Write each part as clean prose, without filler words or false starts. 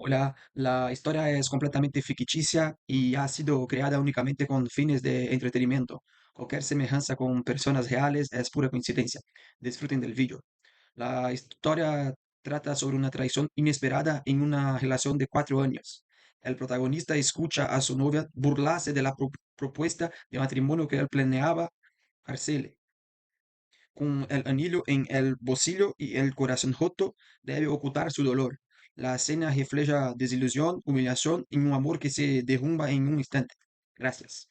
Hola, la historia es completamente ficticia y ha sido creada únicamente con fines de entretenimiento. Cualquier semejanza con personas reales es pura coincidencia. Disfruten del vídeo. La historia trata sobre una traición inesperada en una relación de 4 años. El protagonista escucha a su novia burlarse de la propuesta de matrimonio que él planeaba hacerle. Con el anillo en el bolsillo y el corazón roto, debe ocultar su dolor. La escena refleja desilusión, humillación y un amor que se derrumba en un instante. Gracias.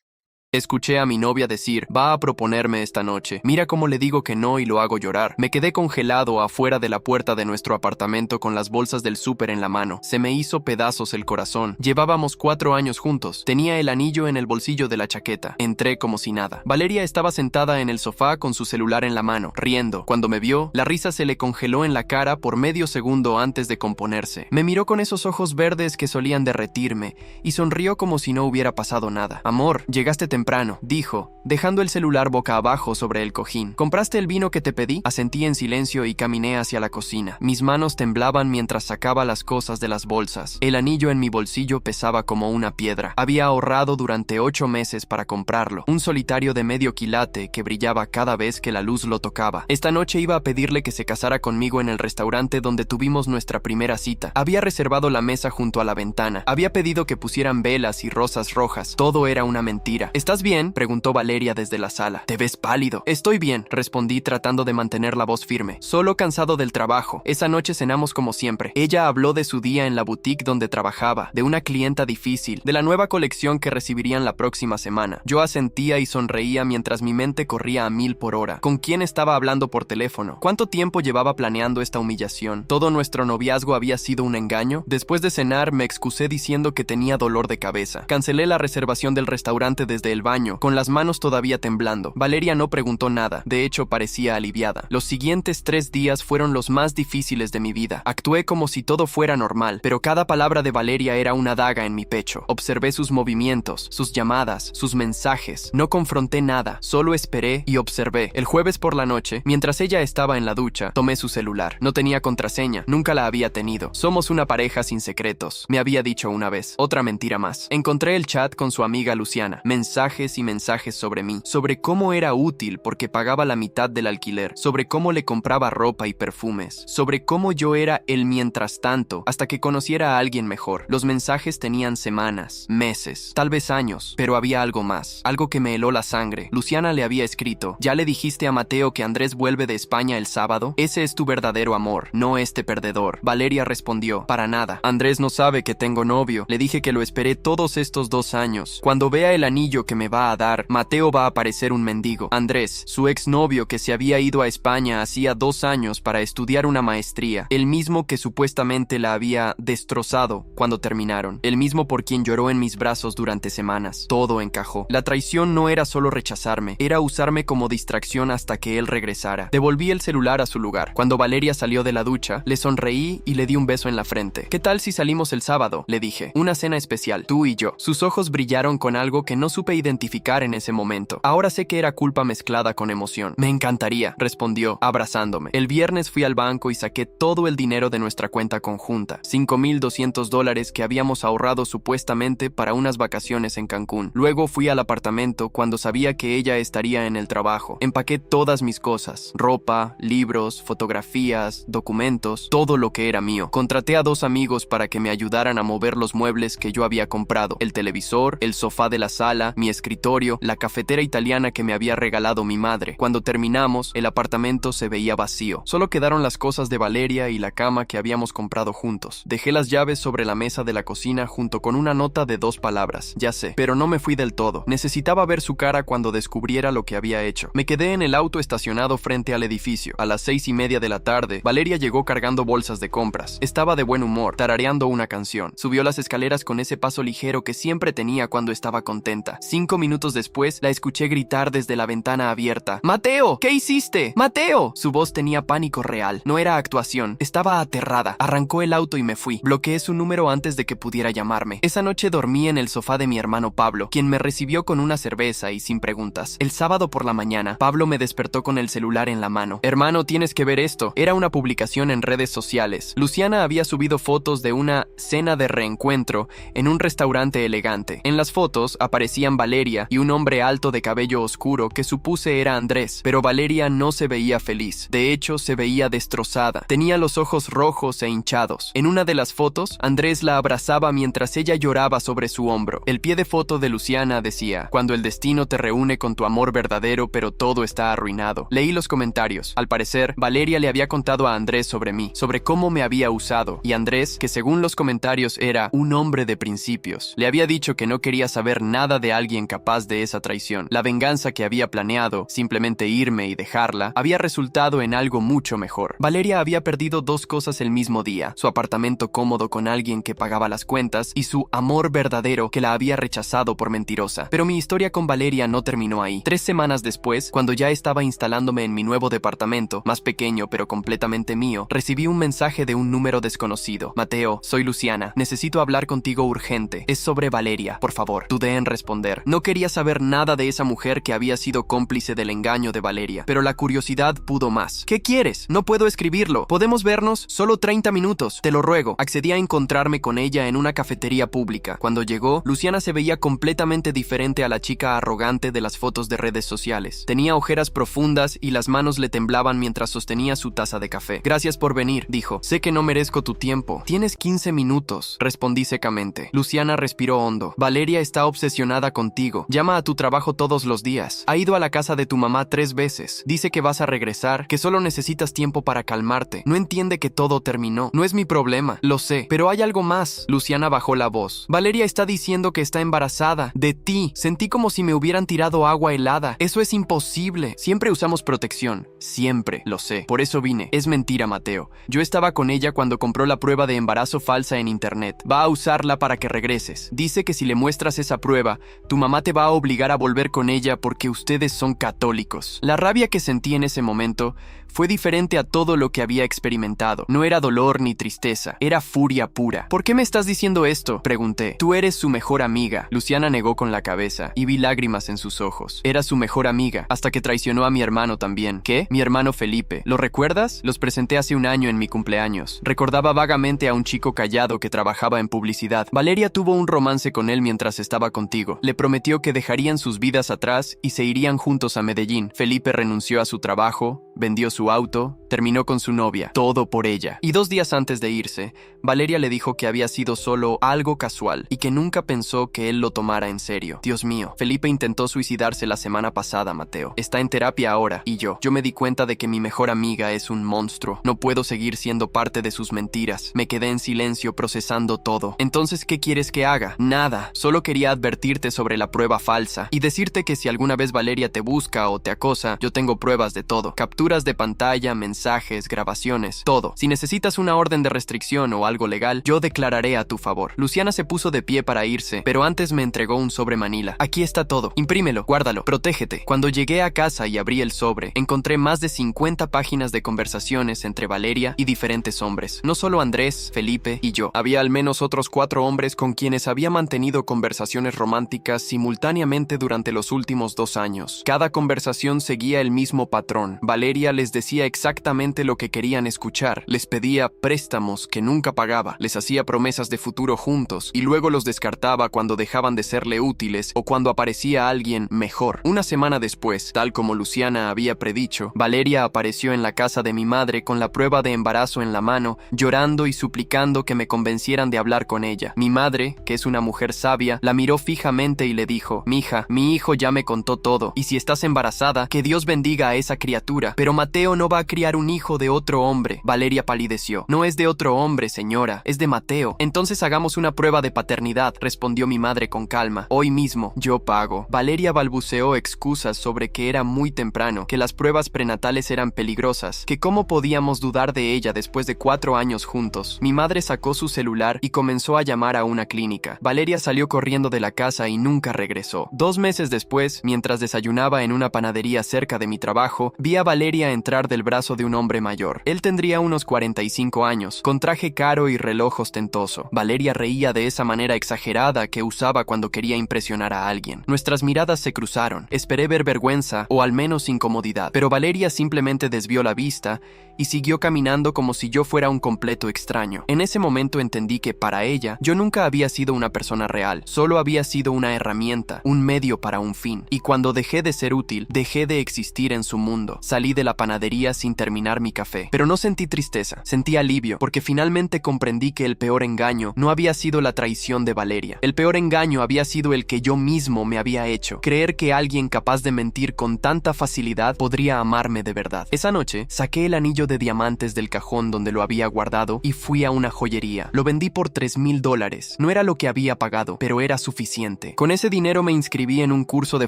Escuché a mi novia decir, va a proponerme esta noche. Mira cómo le digo que no y lo hago llorar. Me quedé congelado afuera de la puerta de nuestro apartamento con las bolsas del súper en la mano. Se me hizo pedazos el corazón. Llevábamos 4 años juntos. Tenía el anillo en el bolsillo de la chaqueta. Entré como si nada. Valeria estaba sentada en el sofá con su celular en la mano, riendo. Cuando me vio, la risa se le congeló en la cara por medio segundo antes de componerse. Me miró con esos ojos verdes que solían derretirme y sonrió como si no hubiera pasado nada. Amor, llegaste temprano, dijo, dejando el celular boca abajo sobre el cojín. ¿Compraste el vino que te pedí? Asentí en silencio y caminé hacia la cocina. Mis manos temblaban mientras sacaba las cosas de las bolsas. El anillo en mi bolsillo pesaba como una piedra. Había ahorrado durante 8 meses para comprarlo. Un solitario de medio quilate que brillaba cada vez que la luz lo tocaba. Esta noche iba a pedirle que se casara conmigo en el restaurante donde tuvimos nuestra primera cita. Había reservado la mesa junto a la ventana. Había pedido que pusieran velas y rosas rojas. Todo era una mentira. ¿Estás bien?, preguntó Valeria desde la sala. Te ves pálido. Estoy bien, respondí tratando de mantener la voz firme. Solo cansado del trabajo. Esa noche cenamos como siempre. Ella habló de su día en la boutique donde trabajaba, de una clienta difícil, de la nueva colección que recibirían la próxima semana. Yo asentía y sonreía mientras mi mente corría a 1000 por hora. ¿Con quién estaba hablando por teléfono? ¿Cuánto tiempo llevaba planeando esta humillación? ¿Todo nuestro noviazgo había sido un engaño? Después de cenar, me excusé diciendo que tenía dolor de cabeza. Cancelé la reservación del restaurante desde el baño, con las manos todavía temblando. Valeria no preguntó nada, de hecho parecía aliviada. Los siguientes 3 días fueron los más difíciles de mi vida. Actué como si todo fuera normal, pero cada palabra de Valeria era una daga en mi pecho. Observé sus movimientos, sus llamadas, sus mensajes. No confronté nada, solo esperé y observé. El jueves por la noche, mientras ella estaba en la ducha, tomé su celular. No tenía contraseña, nunca la había tenido. Somos una pareja sin secretos, me había dicho una vez. Otra mentira más. Encontré el chat con su amiga Luciana. Mensajes y mensajes sobre mí, sobre cómo era útil porque pagaba la mitad del alquiler, sobre cómo le compraba ropa y perfumes, sobre cómo yo era el mientras tanto, hasta que conociera a alguien mejor. Los mensajes tenían semanas, meses, tal vez años, pero había algo más, algo que me heló la sangre. Luciana le había escrito, ¿ya le dijiste a Mateo que Andrés vuelve de España el sábado? Ese es tu verdadero amor, no este perdedor. Valeria respondió, para nada. Andrés no sabe que tengo novio. Le dije que lo esperé todos estos 2 años. Cuando vea el anillo que me va a dar, Mateo va a parecer un mendigo. Andrés, su exnovio que se había ido a España hacía 2 años para estudiar una maestría, el mismo que supuestamente la había destrozado cuando terminaron, el mismo por quien lloró en mis brazos durante semanas. Todo encajó. La traición no era solo rechazarme, era usarme como distracción hasta que él regresara. Devolví el celular a su lugar. Cuando Valeria salió de la ducha, le sonreí y le di un beso en la frente. ¿Qué tal si salimos el sábado?, le dije. Una cena especial, tú y yo. Sus ojos brillaron con algo que no supe identificar en ese momento. Ahora sé que era culpa mezclada con emoción. Me encantaría, respondió, abrazándome. El viernes fui al banco y saqué todo el dinero de nuestra cuenta conjunta, $5,200 que habíamos ahorrado supuestamente para unas vacaciones en Cancún. Luego fui al apartamento cuando sabía que ella estaría en el trabajo. Empaqué todas mis cosas, ropa, libros, fotografías, documentos, todo lo que era mío. Contraté a 2 amigos para que me ayudaran a mover los muebles que yo había comprado, el televisor, el sofá de la sala, mi escritorio, la cafetera italiana que me había regalado mi madre. Cuando terminamos, el apartamento se veía vacío. Solo quedaron las cosas de Valeria y la cama que habíamos comprado juntos. Dejé las llaves sobre la mesa de la cocina junto con una nota de 2 palabras. Ya sé, pero no me fui del todo. Necesitaba ver su cara cuando descubriera lo que había hecho. Me quedé en el auto estacionado frente al edificio. A las 6:30 de la tarde, Valeria llegó cargando bolsas de compras. Estaba de buen humor, tarareando una canción. Subió las escaleras con ese paso ligero que siempre tenía cuando estaba contenta. 5 5 minutos después, la escuché gritar desde la ventana abierta. ¡Mateo! ¿Qué hiciste? ¡Mateo! Su voz tenía pánico real. No era actuación. Estaba aterrada. Arrancó el auto y me fui. Bloqueé su número antes de que pudiera llamarme. Esa noche dormí en el sofá de mi hermano Pablo, quien me recibió con una cerveza y sin preguntas. El sábado por la mañana, Pablo me despertó con el celular en la mano. Hermano, tienes que ver esto. Era una publicación en redes sociales. Luciana había subido fotos de una cena de reencuentro en un restaurante elegante. En las fotos aparecían Valeria y un hombre alto de cabello oscuro que supuse era Andrés, pero Valeria no se veía feliz. De hecho, se veía destrozada. Tenía los ojos rojos e hinchados. En una de las fotos, Andrés la abrazaba mientras ella lloraba sobre su hombro. El pie de foto de Luciana decía: cuando el destino te reúne con tu amor verdadero, pero todo está arruinado. Leí los comentarios. Al parecer, Valeria le había contado a Andrés sobre mí, sobre cómo me había usado, y Andrés, que según los comentarios era un hombre de principios, le había dicho que no quería saber nada de alguien capaz de esa traición. La venganza que había planeado, simplemente irme y dejarla, había resultado en algo mucho mejor. Valeria había perdido dos cosas el mismo día: su apartamento cómodo con alguien que pagaba las cuentas y su amor verdadero que la había rechazado por mentirosa. Pero mi historia con Valeria no terminó ahí. 3 semanas después, cuando ya estaba instalándome en mi nuevo departamento, más pequeño pero completamente mío, recibí un mensaje de un número desconocido. Mateo, soy Luciana. Necesito hablar contigo urgente. Es sobre Valeria, por favor. Dudé en responder. No quería saber nada de esa mujer que había sido cómplice del engaño de Valeria, pero la curiosidad pudo más. ¿Qué quieres? No puedo escribirlo. ¿Podemos vernos? Solo 30 minutos. Te lo ruego. Accedí a encontrarme con ella en una cafetería pública. Cuando llegó, Luciana se veía completamente diferente a la chica arrogante de las fotos de redes sociales. Tenía ojeras profundas y las manos le temblaban mientras sostenía su taza de café. Gracias por venir, dijo. Sé que no merezco tu tiempo. Tienes 15 minutos, respondí secamente. Luciana respiró hondo. Valeria está obsesionada contigo. Llama a tu trabajo todos los días. Ha ido a la casa de tu mamá 3 veces. Dice que vas a regresar, que solo necesitas tiempo para calmarte. No entiende que todo terminó. No es mi problema, lo sé, pero hay algo más. Luciana bajó la voz. Valeria está diciendo que está embarazada. De ti. Sentí como si me hubieran tirado agua helada. Eso es imposible. Siempre usamos protección. Siempre, lo sé. Por eso vine. Es mentira, Mateo. Yo estaba con ella cuando compró la prueba de embarazo falsa en internet. Va a usarla para que regreses. Dice que si le muestras esa prueba, tu mamá te va a obligar a volver con ella porque ustedes son católicos. La rabia que sentí en ese momento fue diferente a todo lo que había experimentado. No era dolor ni tristeza, era furia pura. ¿Por qué me estás diciendo esto?, pregunté. Tú eres su mejor amiga. Luciana negó con la cabeza y vi lágrimas en sus ojos. Era su mejor amiga, hasta que traicionó a mi hermano también. ¿Qué? Mi hermano Felipe. ¿Lo recuerdas? Los presenté hace un año en mi cumpleaños. Recordaba vagamente a un chico callado que trabajaba en publicidad. Valeria tuvo un romance con él mientras estaba contigo. Le prometió que dejarían sus vidas atrás y se irían juntos a Medellín. Felipe renunció a su trabajo, vendió su auto, terminó con su novia, todo por ella. Y 2 días antes de irse, Valeria le dijo que había sido solo algo casual y que nunca pensó que él lo tomara en serio. Dios mío, Felipe intentó suicidarse la semana pasada, Mateo. Está en terapia ahora. Y yo me di cuenta de que mi mejor amiga es un monstruo. No puedo seguir siendo parte de sus mentiras. Me quedé en silencio procesando todo. Entonces, ¿qué quieres que haga? Nada. Solo quería advertirte sobre la prueba falsa y decirte que si alguna vez Valeria te busca o te acosa, yo tengo pruebas de todo. Capturas de pantalla, mensajes, grabaciones, todo. Si necesitas una orden de restricción o algo legal, yo declararé a tu favor. Luciana se puso de pie para irse, pero antes me entregó un sobre manila. Aquí está todo. Imprímelo, guárdalo, protégete. Cuando llegué a casa y abrí el sobre, encontré más de 50 páginas de conversaciones entre Valeria y diferentes hombres. No solo Andrés, Felipe y yo. Había al menos otros 4 hombres con quienes había mantenido conversaciones románticas simultáneamente durante los últimos 2 años. Cada conversación seguía el mismo patrón. Valeria les decía exactamente lo que querían escuchar. Les pedía préstamos que nunca pagaba. Les hacía promesas de futuro juntos y luego los descartaba cuando dejaban de serle útiles o cuando aparecía alguien mejor. Una semana después, tal como Luciana había predicho, Valeria apareció en la casa de mi madre con la prueba de embarazo en la mano, llorando y suplicando que me convencieran de hablar con ella. Mi madre, que es una mujer sabia, la miró fijamente y le dijo: mija, mi hijo ya me contó todo, y si estás embarazada, que Dios bendiga a esa criatura, pero Mateo no va a criar un hijo de otro hombre. Valeria palideció. No es de otro hombre, señora, es de Mateo. Entonces hagamos una prueba de paternidad, respondió mi madre con calma. Hoy mismo, yo pago. Valeria balbuceó excusas sobre que era muy temprano, que las pruebas prenatales eran peligrosas, que cómo podíamos dudar de ella después de 4 años juntos. Mi madre sacó su celular y comenzó a llamar a una clínica. Valeria salió corriendo de la casa y nunca regresó. 2 meses después, mientras desayunaba en una panadería cerca de mi trabajo, vi a Valeria entrar del brazo de un hombre mayor. Él tendría unos 45 años, con traje caro y reloj ostentoso. Valeria reía de esa manera exagerada que usaba cuando quería impresionar a alguien. Nuestras miradas se cruzaron. Esperé ver vergüenza o al menos incomodidad, pero Valeria simplemente desvió la vista y siguió caminando como si yo fuera un completo extraño. En ese momento entendí que para ella yo nunca había sido una persona real, solo había sido una herramienta, un medio para un fin. Y cuando dejé de ser útil, dejé de existir en su mundo. Salí de la panadería sin terminar mi café, pero no sentí tristeza, sentí alivio, porque finalmente comprendí que el peor engaño no había sido la traición de Valeria. El peor engaño había sido el que yo mismo me había hecho, creer que alguien capaz de mentir con tanta facilidad podría amarme de verdad. Esa noche, saqué el anillo de diamantes del cajón donde lo había guardado y fui a una joyería. Lo vendí por $3,000. No era lo que había pagado, pero era suficiente. Con ese dinero me inscribí en un curso de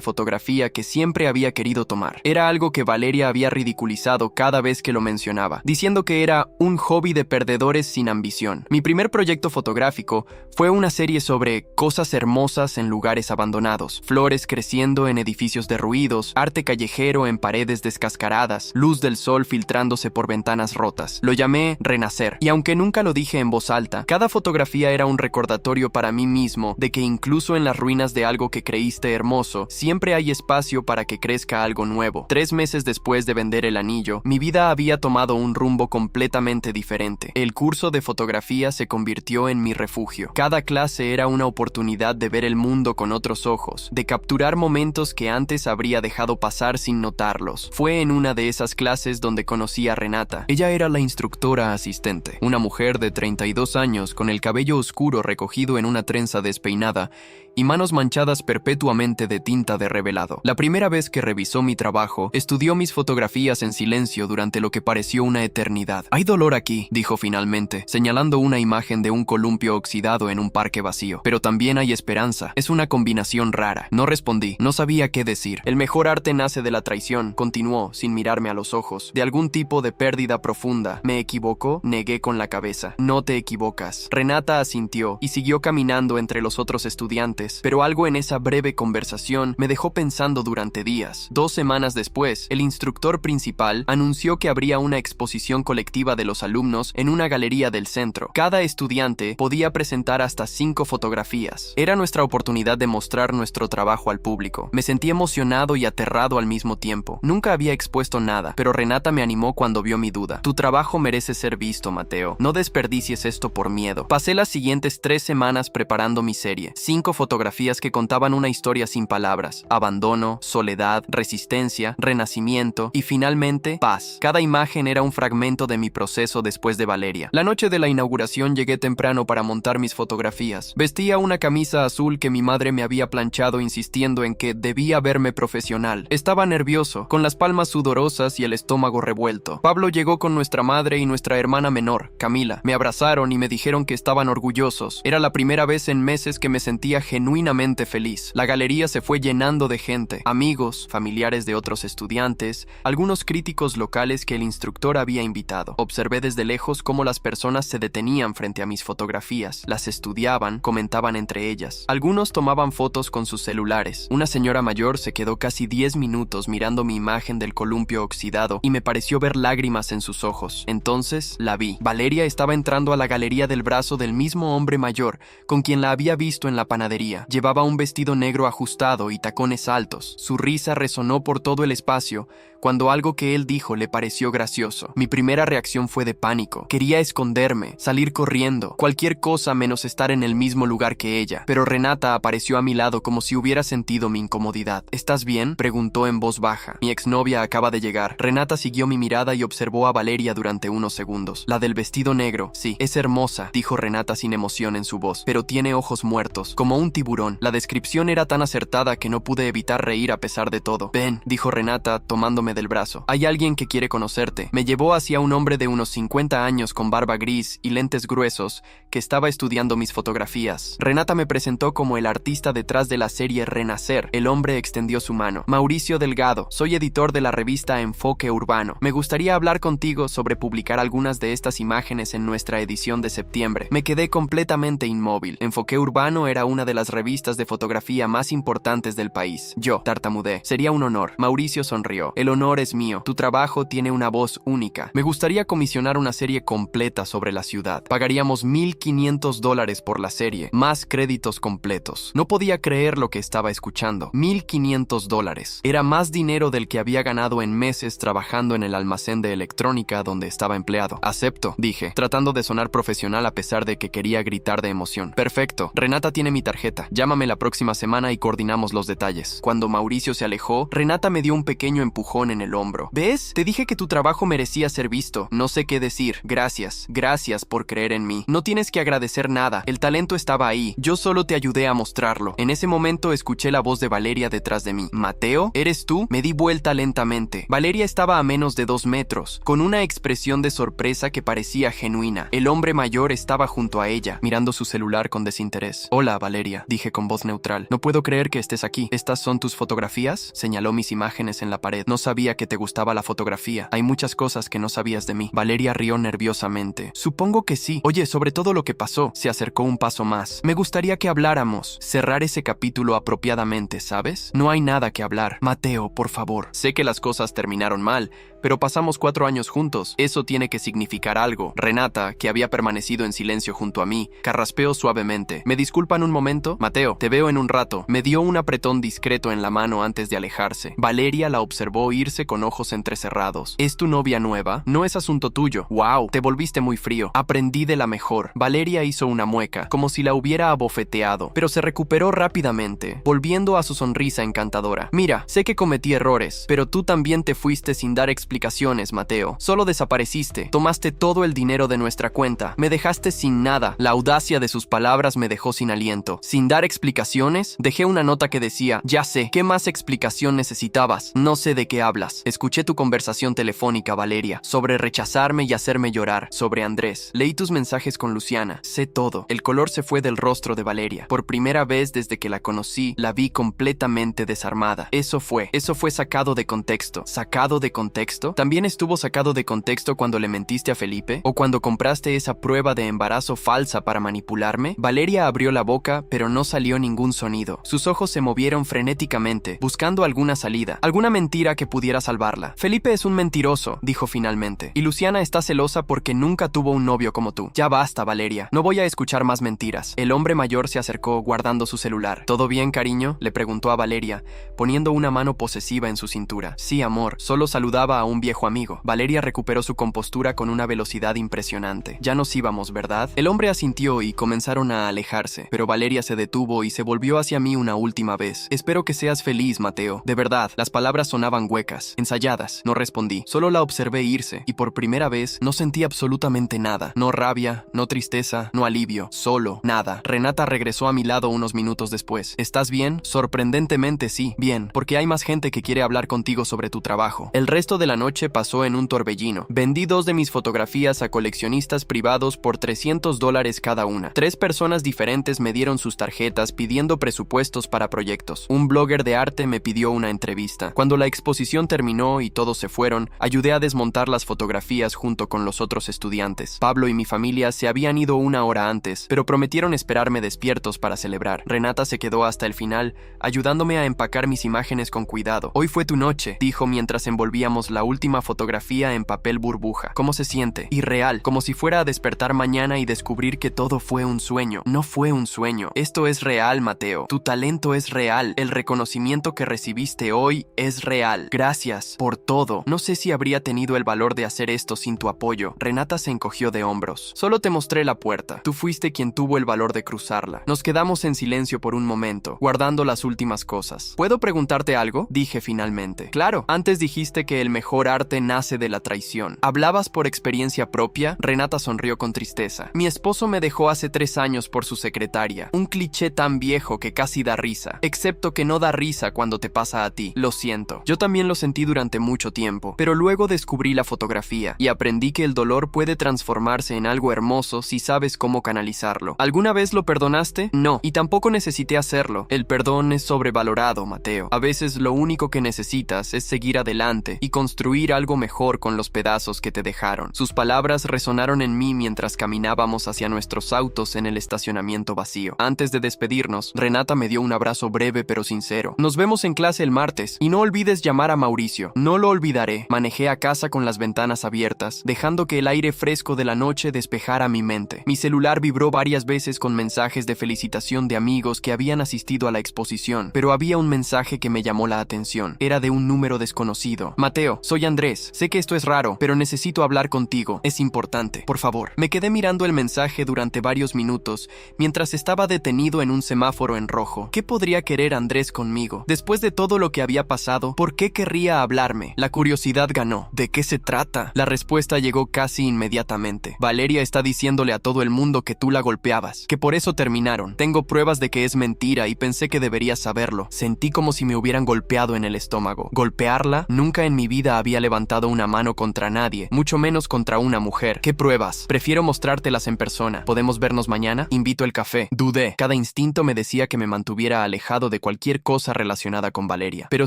fotografía que siempre había querido tomar. Era algo que Valeria había ridiculizado cada vez que lo mencionaba, diciendo que era un hobby de perdedores sin ambición. Mi primer proyecto fotográfico fue una serie sobre cosas hermosas en lugares abandonados, flores creciendo en edificios derruidos, arte callejero en paredes descascaradas, luz del sol filtrándose por ventanas rotas. Lo llamé Renacer, y aunque nunca lo dije en voz alta, cada fotografía era un recordatorio para mí mismo de que incluso en las ruinas de algo que creíste hermoso, siempre hay espacio para que crezca algo nuevo. 3 meses después de vender el anillo, mi vida había tomado un rumbo completamente diferente. El curso de fotografía se convirtió en mi refugio. Cada clase era una oportunidad de ver el mundo con otros ojos, de capturar momentos que antes habría dejado pasar sin notarlos. Fue en una de esas clases donde conocí a Renata. Ella era la instructora asistente, una mujer de 32 años con el cabello oscuro recogido en una trenza despeinada y manos manchadas perpetuamente de tinta de revelado. La primera vez que revisó mi trabajo, estudió mis fotografías en silencio durante lo que pareció una eternidad. «Hay dolor aquí», dijo finalmente, señalando una imagen de un columpio oxidado en un parque vacío. «Pero también hay esperanza. Es una combinación rara». No respondí, no sabía qué decir. «El mejor arte nace de la traición», continuó, sin mirarme a los ojos, «de algún tipo de pérdida profunda». «¿Me equivoco?», negué con la cabeza. «No te equivocas». Renata asintió y siguió caminando entre los otros estudiantes, pero algo en esa breve conversación me dejó pensando durante días. 2 semanas después, el instructor principal anunció que habría una exposición colectiva de los alumnos en una galería del centro. Cada estudiante podía presentar hasta 5 fotografías. Era nuestra oportunidad de mostrar nuestro trabajo al público. Me sentí emocionado y aterrado al mismo tiempo. Nunca había expuesto nada, pero Renata me animó cuando vio mi duda. «Tu trabajo merece ser visto, Mateo. No desperdicies esto por miedo». Pasé las siguientes 3 semanas preparando mi serie. 5 fotografías que contaban una historia sin palabras: abandono, soledad, resistencia, renacimiento y finalmente paz. Cada imagen era un fragmento de mi proceso después de Valeria. La noche de la inauguración llegué temprano para montar mis fotografías. Vestía una camisa azul que mi madre me había planchado insistiendo en que debía verme profesional. Estaba nervioso, con las palmas sudorosas y el estómago revuelto. Pablo llegó con nuestra madre y nuestra hermana menor, Camila. Me abrazaron y me dijeron que estaban orgullosos. Era la primera vez en meses que me sentía genuinamente feliz. La galería se fue llenando de gente, amigos, familiares de otros estudiantes, algunos críticos locales que el instructor había invitado. Observé desde lejos cómo las personas se detenían frente a mis fotografías, las estudiaban, comentaban entre ellas. Algunos tomaban fotos con sus celulares. Una señora mayor se quedó casi 10 minutos mirando mi imagen del columpio oxidado y me pareció ver lágrimas en sus ojos. Entonces la vi. Valeria estaba entrando a la galería del brazo del mismo hombre mayor con quien la había visto en la panadería. Llevaba un vestido negro ajustado y tacones altos. Su risa resonó por todo el espacio cuando algo que él dijo le pareció gracioso. Mi primera reacción fue de pánico. Quería esconderme, salir corriendo, cualquier cosa menos estar en el mismo lugar que ella. Pero Renata apareció a mi lado como si hubiera sentido mi incomodidad. «¿Estás bien?», preguntó en voz baja. «Mi exnovia acaba de llegar». Renata siguió mi mirada y observó a Valeria durante unos segundos. «La del vestido negro, sí, es hermosa», dijo Renata sin emoción en su voz, «pero tiene ojos muertos, como un tiburón». La descripción era tan acertada que no pude evitar reír a pesar de todo. «Ven», dijo Renata, tomándome tomándome del brazo. Hay alguien que quiere conocerte. Me llevó hacia un hombre de unos 50 años con barba gris y lentes gruesos que estaba estudiando mis fotografías. Renata me presentó como el artista detrás de la serie Renacer. El hombre extendió su mano. Mauricio Delgado, soy editor de la revista Enfoque Urbano. Me gustaría hablar contigo sobre publicar algunas de estas imágenes en nuestra edición de septiembre. Me quedé completamente inmóvil. Enfoque Urbano era una de las revistas de fotografía más importantes del país. Yo tartamudé. Sería un honor. Mauricio sonrió. El honor es mío. Tu trabajo tiene una voz única. Me gustaría comisionar una serie completa sobre la ciudad. Pagaríamos $1,500 por la serie, más créditos completos. No podía creer lo que estaba escuchando. $1,500. Era más dinero del que había ganado en meses trabajando en el almacén de electrónica donde estaba empleado. Acepto, dije, tratando de sonar profesional a pesar de que quería gritar de emoción. Perfecto. Renata tiene mi tarjeta. Llámame la próxima semana y coordinamos los detalles. Cuando Mauricio se alejó, Renata me dio un pequeño empujón en el hombro. ¿Ves? Te dije que tu trabajo merecía ser visto. No sé qué decir. Gracias. Gracias por creer en mí. No tienes que agradecer nada. El talento estaba ahí. Yo solo te ayudé a mostrarlo. En ese momento escuché la voz de Valeria detrás de mí. ¿Mateo? ¿Eres tú? Me di vuelta lentamente. Valeria estaba a menos de 2 metros, con una expresión de sorpresa que parecía genuina. El hombre mayor estaba junto a ella, mirando su celular con desinterés. Hola, Valeria, dije con voz neutral. No puedo creer que estés aquí. ¿Estas son tus fotografías? Señaló mis imágenes en la pared. No sabía que te gustaba la fotografía. Hay muchas cosas que no sabías de mí. Valeria rió nerviosamente. Supongo que sí. Oye, sobre todo lo que pasó. Se acercó un paso más. Me gustaría que habláramos. Cerrar ese capítulo apropiadamente, ¿sabes? No hay nada que hablar. Mateo, por favor. Sé que las cosas terminaron mal, pero pasamos 4 años juntos. Eso tiene que significar algo. Renata, que había permanecido en silencio junto a mí, carraspeó suavemente. ¿Me disculpan un momento? Mateo, te veo en un rato. Me dio un apretón discreto en la mano antes de alejarse. Valeria la observó irse con ojos entrecerrados. ¿Es tu novia nueva? No es asunto tuyo. ¡Wow! Te volviste muy frío. Aprendí de la mejor. Valeria hizo una mueca, como si la hubiera abofeteado, pero se recuperó rápidamente, volviendo a su sonrisa encantadora. Mira, sé que cometí errores, pero tú también te fuiste sin dar explicaciones, Mateo. Solo desapareciste. Tomaste todo el dinero de nuestra cuenta. Me dejaste sin nada. La audacia de sus palabras me dejó sin aliento. Sin dar explicaciones, dejé una nota que decía: ya sé, ¿qué más explicación necesitabas? No sé de qué hablas. Escuché tu conversación telefónica, Valeria, sobre rechazarme y hacerme llorar, sobre Andrés. Leí tus mensajes con Luciana. Sé todo. El color se fue del rostro de Valeria. Por primera vez desde que la conocí, la vi completamente desarmada. Eso fue sacado de contexto. ¿Sacado de contexto? ¿También estuvo sacado de contexto cuando le mentiste a Felipe? ¿O cuando compraste esa prueba de embarazo falsa para manipularme? Valeria abrió la boca, pero no salió ningún sonido. Sus ojos se movieron frenéticamente, buscando alguna salida, alguna mentira que pudiera salvarla. Felipe es un mentiroso, dijo finalmente. Y Luciana está celosa porque nunca tuvo un novio como tú. Ya basta, Valeria. No voy a escuchar más mentiras. El hombre mayor se acercó guardando su celular. ¿Todo bien, cariño?, le preguntó a Valeria, poniendo una mano posesiva en su cintura. Sí, amor. Solo saludaba a un viejo amigo. Valeria recuperó su compostura con una velocidad impresionante. Ya nos íbamos, ¿verdad? El hombre asintió y comenzaron a alejarse, pero Valeria se detuvo y se volvió hacia mí una última vez. Espero que seas feliz, Mateo. De verdad. Las palabras sonaban huecas, ensayadas. No respondí. Solo la observé irse, y por primera vez no sentí absolutamente nada. No rabia, no tristeza, no alivio. Solo nada. Renata regresó a mi lado unos minutos después. ¿Estás bien? Sorprendentemente sí. Bien, porque hay más gente que quiere hablar contigo sobre tu trabajo. El resto de la noche pasó en un torbellino. Vendí 2 de mis fotografías a coleccionistas privados por $300 cada una. 3 personas diferentes me dieron sus tarjetas pidiendo presupuestos para proyectos. Un blogger de arte me pidió una entrevista. Cuando la exposición terminó y todos se fueron, ayudé a desmontar las fotografías junto con los otros estudiantes. Pablo y mi familia se habían ido 1 hora antes, pero prometieron esperarme despiertos para celebrar. Renata se quedó hasta el final, ayudándome a empacar mis imágenes con cuidado. Hoy fue tu noche, dijo mientras envolvíamos la última fotografía en papel burbuja. ¿Cómo se siente? Irreal, como si fuera a despertar mañana y descubrir que todo fue un sueño. No fue un sueño. Esto es real, Mateo. Tu talento es real. El reconocimiento que recibiste hoy es real. Gracias por todo. No sé si habría tenido el valor de hacer esto sin tu apoyo. Renata se encogió de hombros. Solo te mostré la puerta. Tú fuiste quien tuvo el valor de cruzarla. Nos quedamos en silencio por un momento, guardando las últimas cosas. ¿Puedo preguntarte algo?, dije finalmente. Claro, antes dijiste que el mejor mejor arte nace de la traición. ¿Hablabas por experiencia propia? Renata sonrió con tristeza. Mi esposo me dejó hace 3 años por su secretaria. Un cliché tan viejo que casi da risa. Excepto que no da risa cuando te pasa a ti. Lo siento. Yo también lo sentí durante mucho tiempo, pero luego descubrí la fotografía y aprendí que el dolor puede transformarse en algo hermoso si sabes cómo canalizarlo. ¿Alguna vez lo perdonaste? No, y tampoco necesité hacerlo. El perdón es sobrevalorado, Mateo. A veces lo único que necesitas es seguir adelante y construir algo mejor con los pedazos que te dejaron. Sus palabras resonaron en mí mientras caminábamos hacia nuestros autos en el estacionamiento vacío. Antes de despedirnos, Renata me dio un abrazo breve pero sincero. Nos vemos en clase el martes y no olvides llamar a Mauricio. No lo olvidaré. Manejé a casa con las ventanas abiertas, dejando que el aire fresco de la noche despejara mi mente. Mi celular vibró varias veces con mensajes de felicitación de amigos que habían asistido a la exposición, pero había un mensaje que me llamó la atención. Era de un número desconocido. Mateo, soy Andrés. Sé que esto es raro, pero necesito hablar contigo. Es importante. Por favor. Me quedé mirando el mensaje durante varios minutos, mientras estaba detenido en un semáforo en rojo. ¿Qué podría querer Andrés conmigo? Después de todo lo que había pasado, ¿por qué querría hablarme? La curiosidad ganó. ¿De qué se trata? La respuesta llegó casi inmediatamente. Valeria está diciéndole a todo el mundo que tú la golpeabas, que por eso terminaron. Tengo pruebas de que es mentira y pensé que deberías saberlo. Sentí como si me hubieran golpeado en el estómago. ¿Golpearla? Nunca en mi vida había levantado una mano contra nadie, mucho menos contra una mujer. ¿Qué pruebas? Prefiero mostrártelas en persona. ¿Podemos vernos mañana? Invito el café. Dudé. Cada instinto me decía que me mantuviera alejado de cualquier cosa relacionada con Valeria. Pero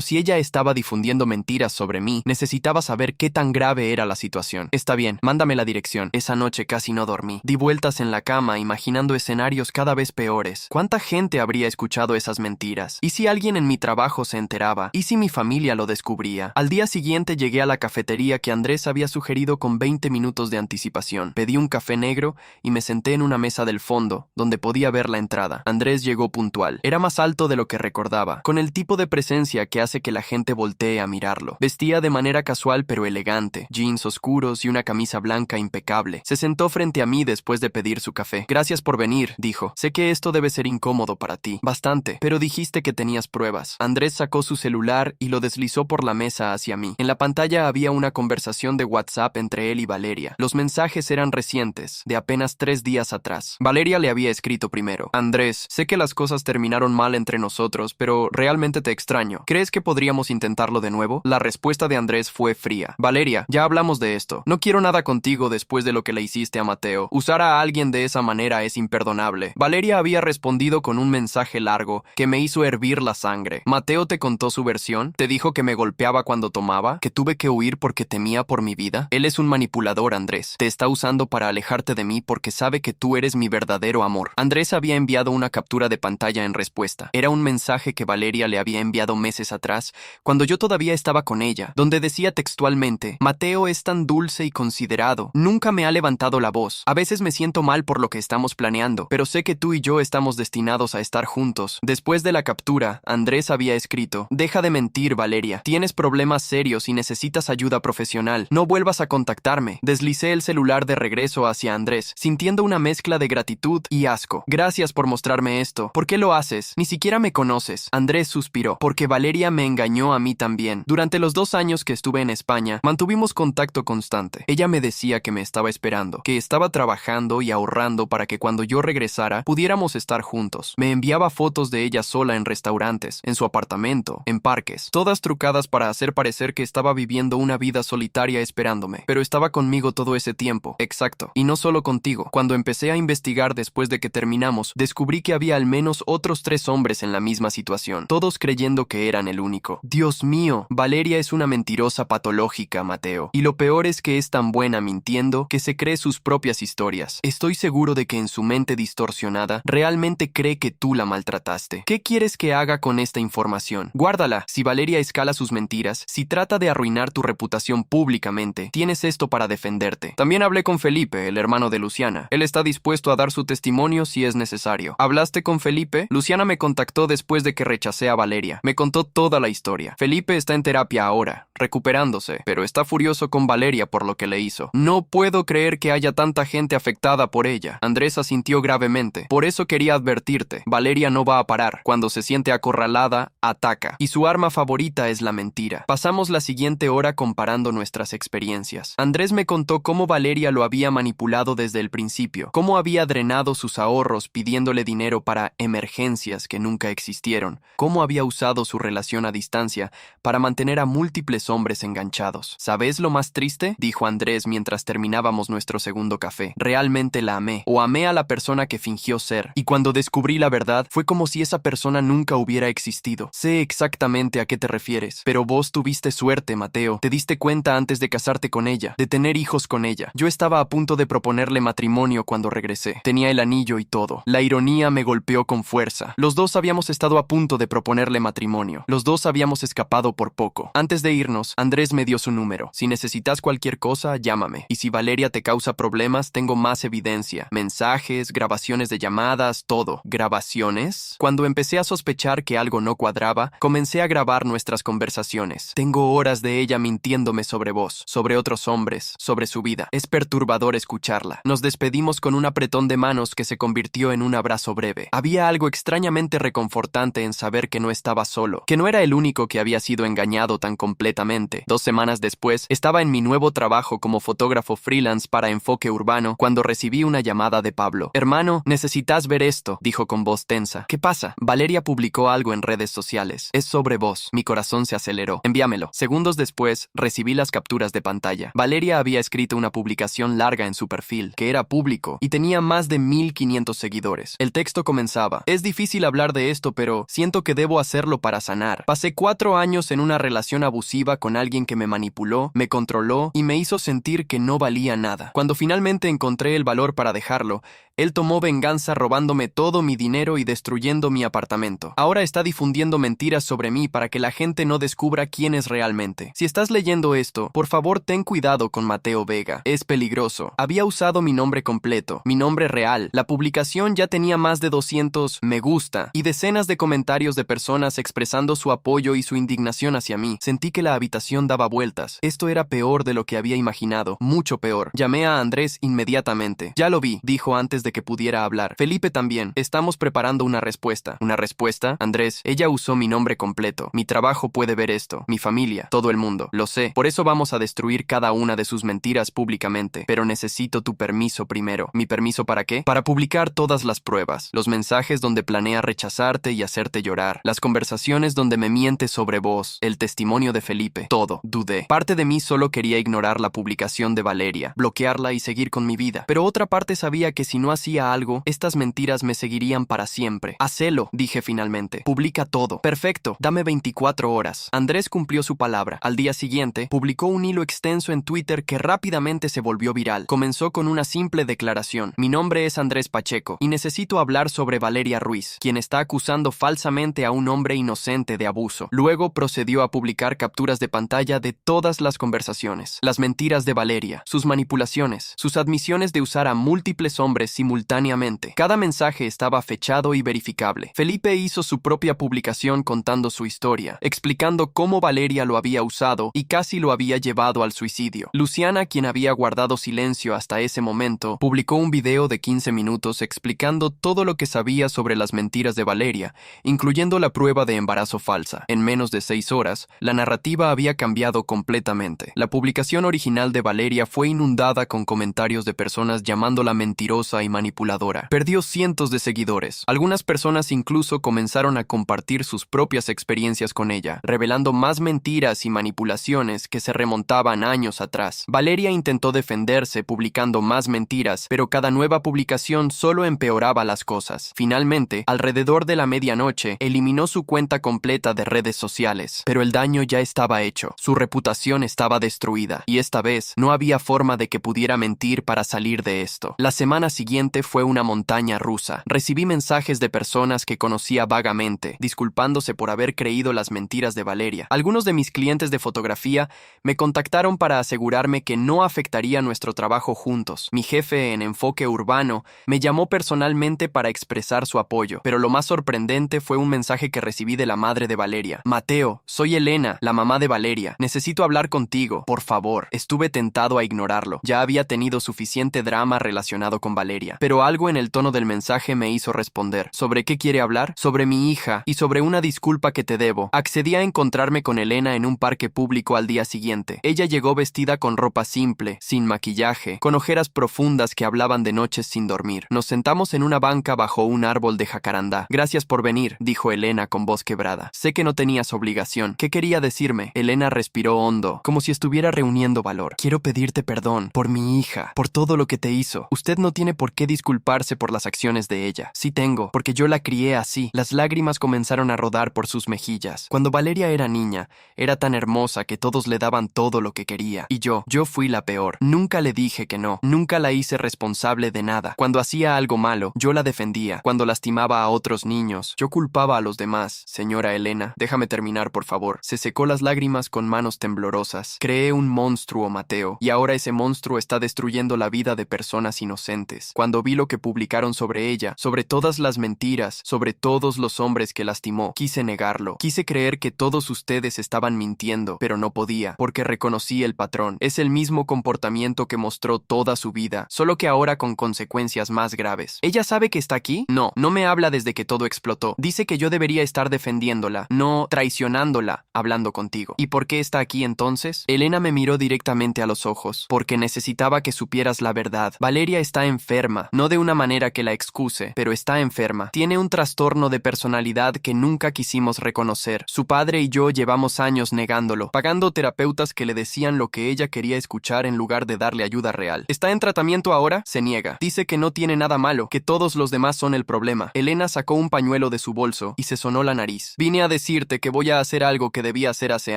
si ella estaba difundiendo mentiras sobre mí, necesitaba saber qué tan grave era la situación. Está bien, mándame la dirección. Esa noche casi no dormí. Di vueltas en la cama, imaginando escenarios cada vez peores. ¿Cuánta gente habría escuchado esas mentiras? ¿Y si alguien en mi trabajo se enteraba? ¿Y si mi familia lo descubría? Al día siguiente llegué a la cafetería que Andrés había sugerido con 20 minutos de anticipación. Pedí un café negro y me senté en una mesa del fondo, donde podía ver la entrada. Andrés llegó puntual. Era más alto de lo que recordaba, con el tipo de presencia que hace que la gente voltee a mirarlo. Vestía de manera casual pero elegante, jeans oscuros y una camisa blanca impecable. Se sentó frente a mí después de pedir su café. Gracias por venir, dijo. Sé que esto debe ser incómodo para ti. Bastante, pero dijiste que tenías pruebas. Andrés sacó su celular y lo deslizó por la mesa hacia mí. En la pantalla había una conversación de WhatsApp entre él y Valeria. Los mensajes eran recientes, de apenas 3 días atrás. Valeria le había escrito primero. Andrés, sé que las cosas terminaron mal entre nosotros, pero realmente te extraño. ¿Crees que podríamos intentarlo de nuevo? La respuesta de Andrés fue fría. Valeria, ya hablamos de esto. No quiero nada contigo después de lo que le hiciste a Mateo. Usar a alguien de esa manera es imperdonable. Valeria había respondido con un mensaje largo que me hizo hervir la sangre. Mateo te contó su versión, te dijo que me golpeaba cuando tomaba, que tuve que huir porque temía por mi vida. Él es un manipulador, Andrés. Te está usando para alejarte de mí porque sabe que tú eres mi verdadero amor. Andrés había enviado una captura de pantalla en respuesta. Era un mensaje que Valeria le había enviado meses atrás, cuando yo todavía estaba con ella, donde decía textualmente: Mateo es tan dulce y considerado. Nunca me ha levantado la voz. A veces me siento mal por lo que estamos planeando, pero sé que tú y yo estamos destinados a estar juntos. Después de la captura, Andrés había escrito: deja de mentir, Valeria. Tienes problemas serios y necesitas ayuda profesional. No vuelvas a contactarme. Deslicé el celular de regreso hacia Andrés, sintiendo una mezcla de gratitud y asco. Gracias por mostrarme esto. ¿Por qué lo haces? Ni siquiera me conoces. Andrés suspiró. Porque Valeria me engañó a mí también. Durante los 2 años que estuve en España, mantuvimos contacto constante. Ella me decía que me estaba esperando, que estaba trabajando y ahorrando para que cuando yo regresara pudiéramos estar juntos. Me enviaba fotos de ella sola en restaurantes, en su apartamento, en parques, todas trucadas para hacer parecer que estaba viviendo una vida solitaria esperándome. Pero estaba conmigo todo ese tiempo. Exacto. Y no solo contigo. Cuando empecé a investigar después de que terminamos, descubrí que había al menos otros 3 hombres en la misma situación, todos creyendo que eran el único. Dios mío, Valeria es una mentirosa patológica, Mateo. Y lo peor es que es tan buena mintiendo que se cree sus propias historias. Estoy seguro de que en su mente distorsionada realmente cree que tú la maltrataste. ¿Qué quieres que haga con esta información? Guárdala. Si Valeria escala sus mentiras, si trata de arruinar tu reputación públicamente, tienes esto para defenderte. También hablé con Felipe, el hermano de Luciana. Él está dispuesto a dar su testimonio si es necesario. ¿Hablaste con Felipe? Luciana me contactó después de que rechacé a Valeria. Me contó toda la historia. Felipe está en terapia ahora, recuperándose, pero está furioso con Valeria por lo que le hizo. No puedo creer que haya tanta gente afectada por ella. Andrés asintió gravemente. Por eso quería advertirte. Valeria no va a parar. Cuando se siente acorralada, ataca. Y su arma favorita es la mentira. Pasamos la siguiente siguiente hora comparando nuestras experiencias. Andrés me contó cómo Valeria lo había manipulado desde el principio, cómo había drenado sus ahorros pidiéndole dinero para emergencias que nunca existieron, cómo había usado su relación a distancia para mantener a múltiples hombres enganchados. ¿Sabes lo más triste?, dijo Andrés mientras terminábamos nuestro segundo café. Realmente la amé, o amé a la persona que fingió ser, y cuando descubrí la verdad, fue como si esa persona nunca hubiera existido. Sé exactamente a qué te refieres, pero vos tuviste suerte, Mateo. Te diste cuenta antes de casarte con ella, de tener hijos con ella. Yo estaba a punto de proponerle matrimonio cuando regresé. Tenía el anillo y todo. La ironía me golpeó con fuerza. Los dos habíamos estado a punto de proponerle matrimonio. Los dos habíamos escapado por poco. Antes de irnos, Andrés me dio su número. Si necesitas cualquier cosa, llámame. Y si Valeria te causa problemas, tengo más evidencia. Mensajes, grabaciones de llamadas, todo. ¿Grabaciones? Cuando empecé a sospechar que algo no cuadraba, comencé a grabar nuestras conversaciones. Tengo horas de ella mintiéndome sobre vos, sobre otros hombres, sobre su vida. Es perturbador escucharla. Nos despedimos con un apretón de manos que se convirtió en un abrazo breve. Había algo extrañamente reconfortante en saber que no estaba solo, que no era el único que había sido engañado tan completamente. 2 semanas después, estaba en mi nuevo trabajo como fotógrafo freelance para Enfoque Urbano cuando recibí una llamada de Pablo. Hermano, necesitas ver esto, dijo con voz tensa. ¿Qué pasa? Valeria publicó algo en redes sociales. Es sobre vos. Mi corazón se aceleró. Envíamelo. Segundos después, recibí las capturas de pantalla. Valeria había escrito una publicación larga en su perfil, que era público, y tenía más de 1500 seguidores. El texto comenzaba: es difícil hablar de esto, pero siento que debo hacerlo para sanar. Pasé 4 años en una relación abusiva con alguien que me manipuló, me controló y me hizo sentir que no valía nada. Cuando finalmente encontré el valor para dejarlo, él tomó venganza robándome todo mi dinero y destruyendo mi apartamento. Ahora está difundiendo mentiras sobre mí para que la gente no descubra quién es realmente. Si estás leyendo esto, por favor ten cuidado con Mateo Vega. Es peligroso. Había usado mi nombre completo, mi nombre real. La publicación ya tenía más de 200 me gusta y decenas de comentarios de personas expresando su apoyo y su indignación hacia mí. Sentí que la habitación daba vueltas. Esto era peor de lo que había imaginado, mucho peor. Llamé a Andrés inmediatamente. Ya lo vi, dijo antes de que pudiera hablar. Felipe también. Estamos preparando una respuesta. ¿Una respuesta? Andrés, ella usó mi nombre completo. Mi trabajo puede ver esto. Mi familia. Todo el mundo. Lo sé. Por eso vamos a destruir cada una de sus mentiras públicamente. Pero necesito tu permiso primero. ¿Mi permiso para qué? Para publicar todas las pruebas. Los mensajes donde planea rechazarte y hacerte llorar. Las conversaciones donde me miente sobre vos. El testimonio de Felipe. Todo. Dudé. Parte de mí solo quería ignorar la publicación de Valeria, bloquearla y seguir con mi vida. Pero otra parte sabía que si no hacía algo, estas mentiras me seguirían para siempre. Hacelo, dije finalmente. Publica todo. Perfecto, dame 24 horas. Andrés cumplió su palabra. Al día siguiente, publicó un hilo extenso en Twitter que rápidamente se volvió viral. Comenzó con una simple declaración. Mi nombre es Andrés Pacheco y necesito hablar sobre Valeria Ruiz, quien está acusando falsamente a un hombre inocente de abuso. Luego procedió a publicar capturas de pantalla de todas las conversaciones, las mentiras de Valeria, sus manipulaciones, sus admisiones de usar a múltiples hombres simultáneamente. Cada mensaje estaba fechado y verificable. Felipe hizo su propia publicación contando su historia, explicando cómo Valeria lo había usado y casi lo había llevado al suicidio. Luciana, quien había guardado silencio hasta ese momento, publicó un video de 15 minutos explicando todo lo que sabía sobre las mentiras de Valeria, incluyendo la prueba de embarazo falsa. En menos de 6 horas, la narrativa había cambiado completamente. La publicación original de Valeria fue inundada con comentarios de personas llamándola mentirosa y manipuladora. Perdió cientos de seguidores. Algunas personas incluso comenzaron a compartir sus propias experiencias con ella, revelando más mentiras y manipulaciones que se remontaban años atrás. Valeria intentó defenderse publicando más mentiras, pero cada nueva publicación solo empeoraba las cosas. Finalmente, alrededor de la medianoche, eliminó su cuenta completa de redes sociales, pero el daño ya estaba hecho. Su reputación estaba destruida, y esta vez no había forma de que pudiera mentir para salir de esto. La semana siguiente fue una montaña rusa. Recibí mensajes de personas que conocía vagamente, disculpándose por haber creído las mentiras de Valeria. Algunos de mis clientes de fotografía me contactaron para asegurarme que no afectaría nuestro trabajo juntos. Mi jefe en Enfoque Urbano me llamó personalmente para expresar su apoyo, pero lo más sorprendente fue un mensaje que recibí de la madre de Valeria. Mateo, soy Elena, la mamá de Valeria. Necesito hablar contigo, por favor. Estuve tentado a ignorarlo. Ya había tenido suficiente drama relacionado con Valeria, pero algo en el tono del mensaje me hizo responder. ¿Sobre qué quiere hablar? Sobre mi hija y sobre una disculpa que te debo. Accedí a encontrarme con Elena en un parque que publicó al día siguiente. Ella llegó vestida con ropa simple, sin maquillaje, con ojeras profundas que hablaban de noches sin dormir. Nos sentamos en una banca bajo un árbol de jacarandá. Gracias por venir, dijo Elena con voz quebrada. Sé que no tenías obligación. ¿Qué quería decirme? Elena respiró hondo, como si estuviera reuniendo valor. Quiero pedirte perdón por mi hija, por todo lo que te hizo. Usted no tiene por qué disculparse por las acciones de ella. Sí tengo, porque yo la crié así. Las lágrimas comenzaron a rodar por sus mejillas. Cuando Valeria era niña, era tan hermosa que todos le daban todo lo que quería. Y yo fui la peor. Nunca le dije que no. Nunca la hice responsable de nada. Cuando hacía algo malo, yo la defendía. Cuando lastimaba a otros niños, yo culpaba a los demás. Señora Elena, déjame terminar, por favor. Se secó las lágrimas con manos temblorosas. Creé un monstruo, Mateo, y ahora ese monstruo está destruyendo la vida de personas inocentes. Cuando vi lo que publicaron sobre ella, sobre todas las mentiras, sobre todos los hombres que lastimó, quise negarlo. Quise creer que todos ustedes estaban mintiendo, pero no podía, porque reconocí el patrón. Es el mismo comportamiento que mostró toda su vida, solo que ahora con consecuencias más graves. ¿Ella sabe que está aquí? No me habla desde que todo explotó. Dice que yo debería estar defendiéndola, no traicionándola, hablando contigo. ¿Y por qué está aquí entonces? Elena me miró directamente a los ojos, porque necesitaba que supieras la verdad. Valeria está enferma, no de una manera que la excuse, pero está enferma. Tiene un trastorno de personalidad que nunca quisimos reconocer. Su padre y yo llevamos años negándolo, pagando terapeutas que le decían lo que ella quería escuchar en lugar de darle ayuda real. ¿Está en tratamiento ahora? Se niega. Dice que no tiene nada malo, que todos los demás son el problema. Elena sacó un pañuelo de su bolso y se sonó la nariz. Vine a decirte que voy a hacer algo que debía hacer hace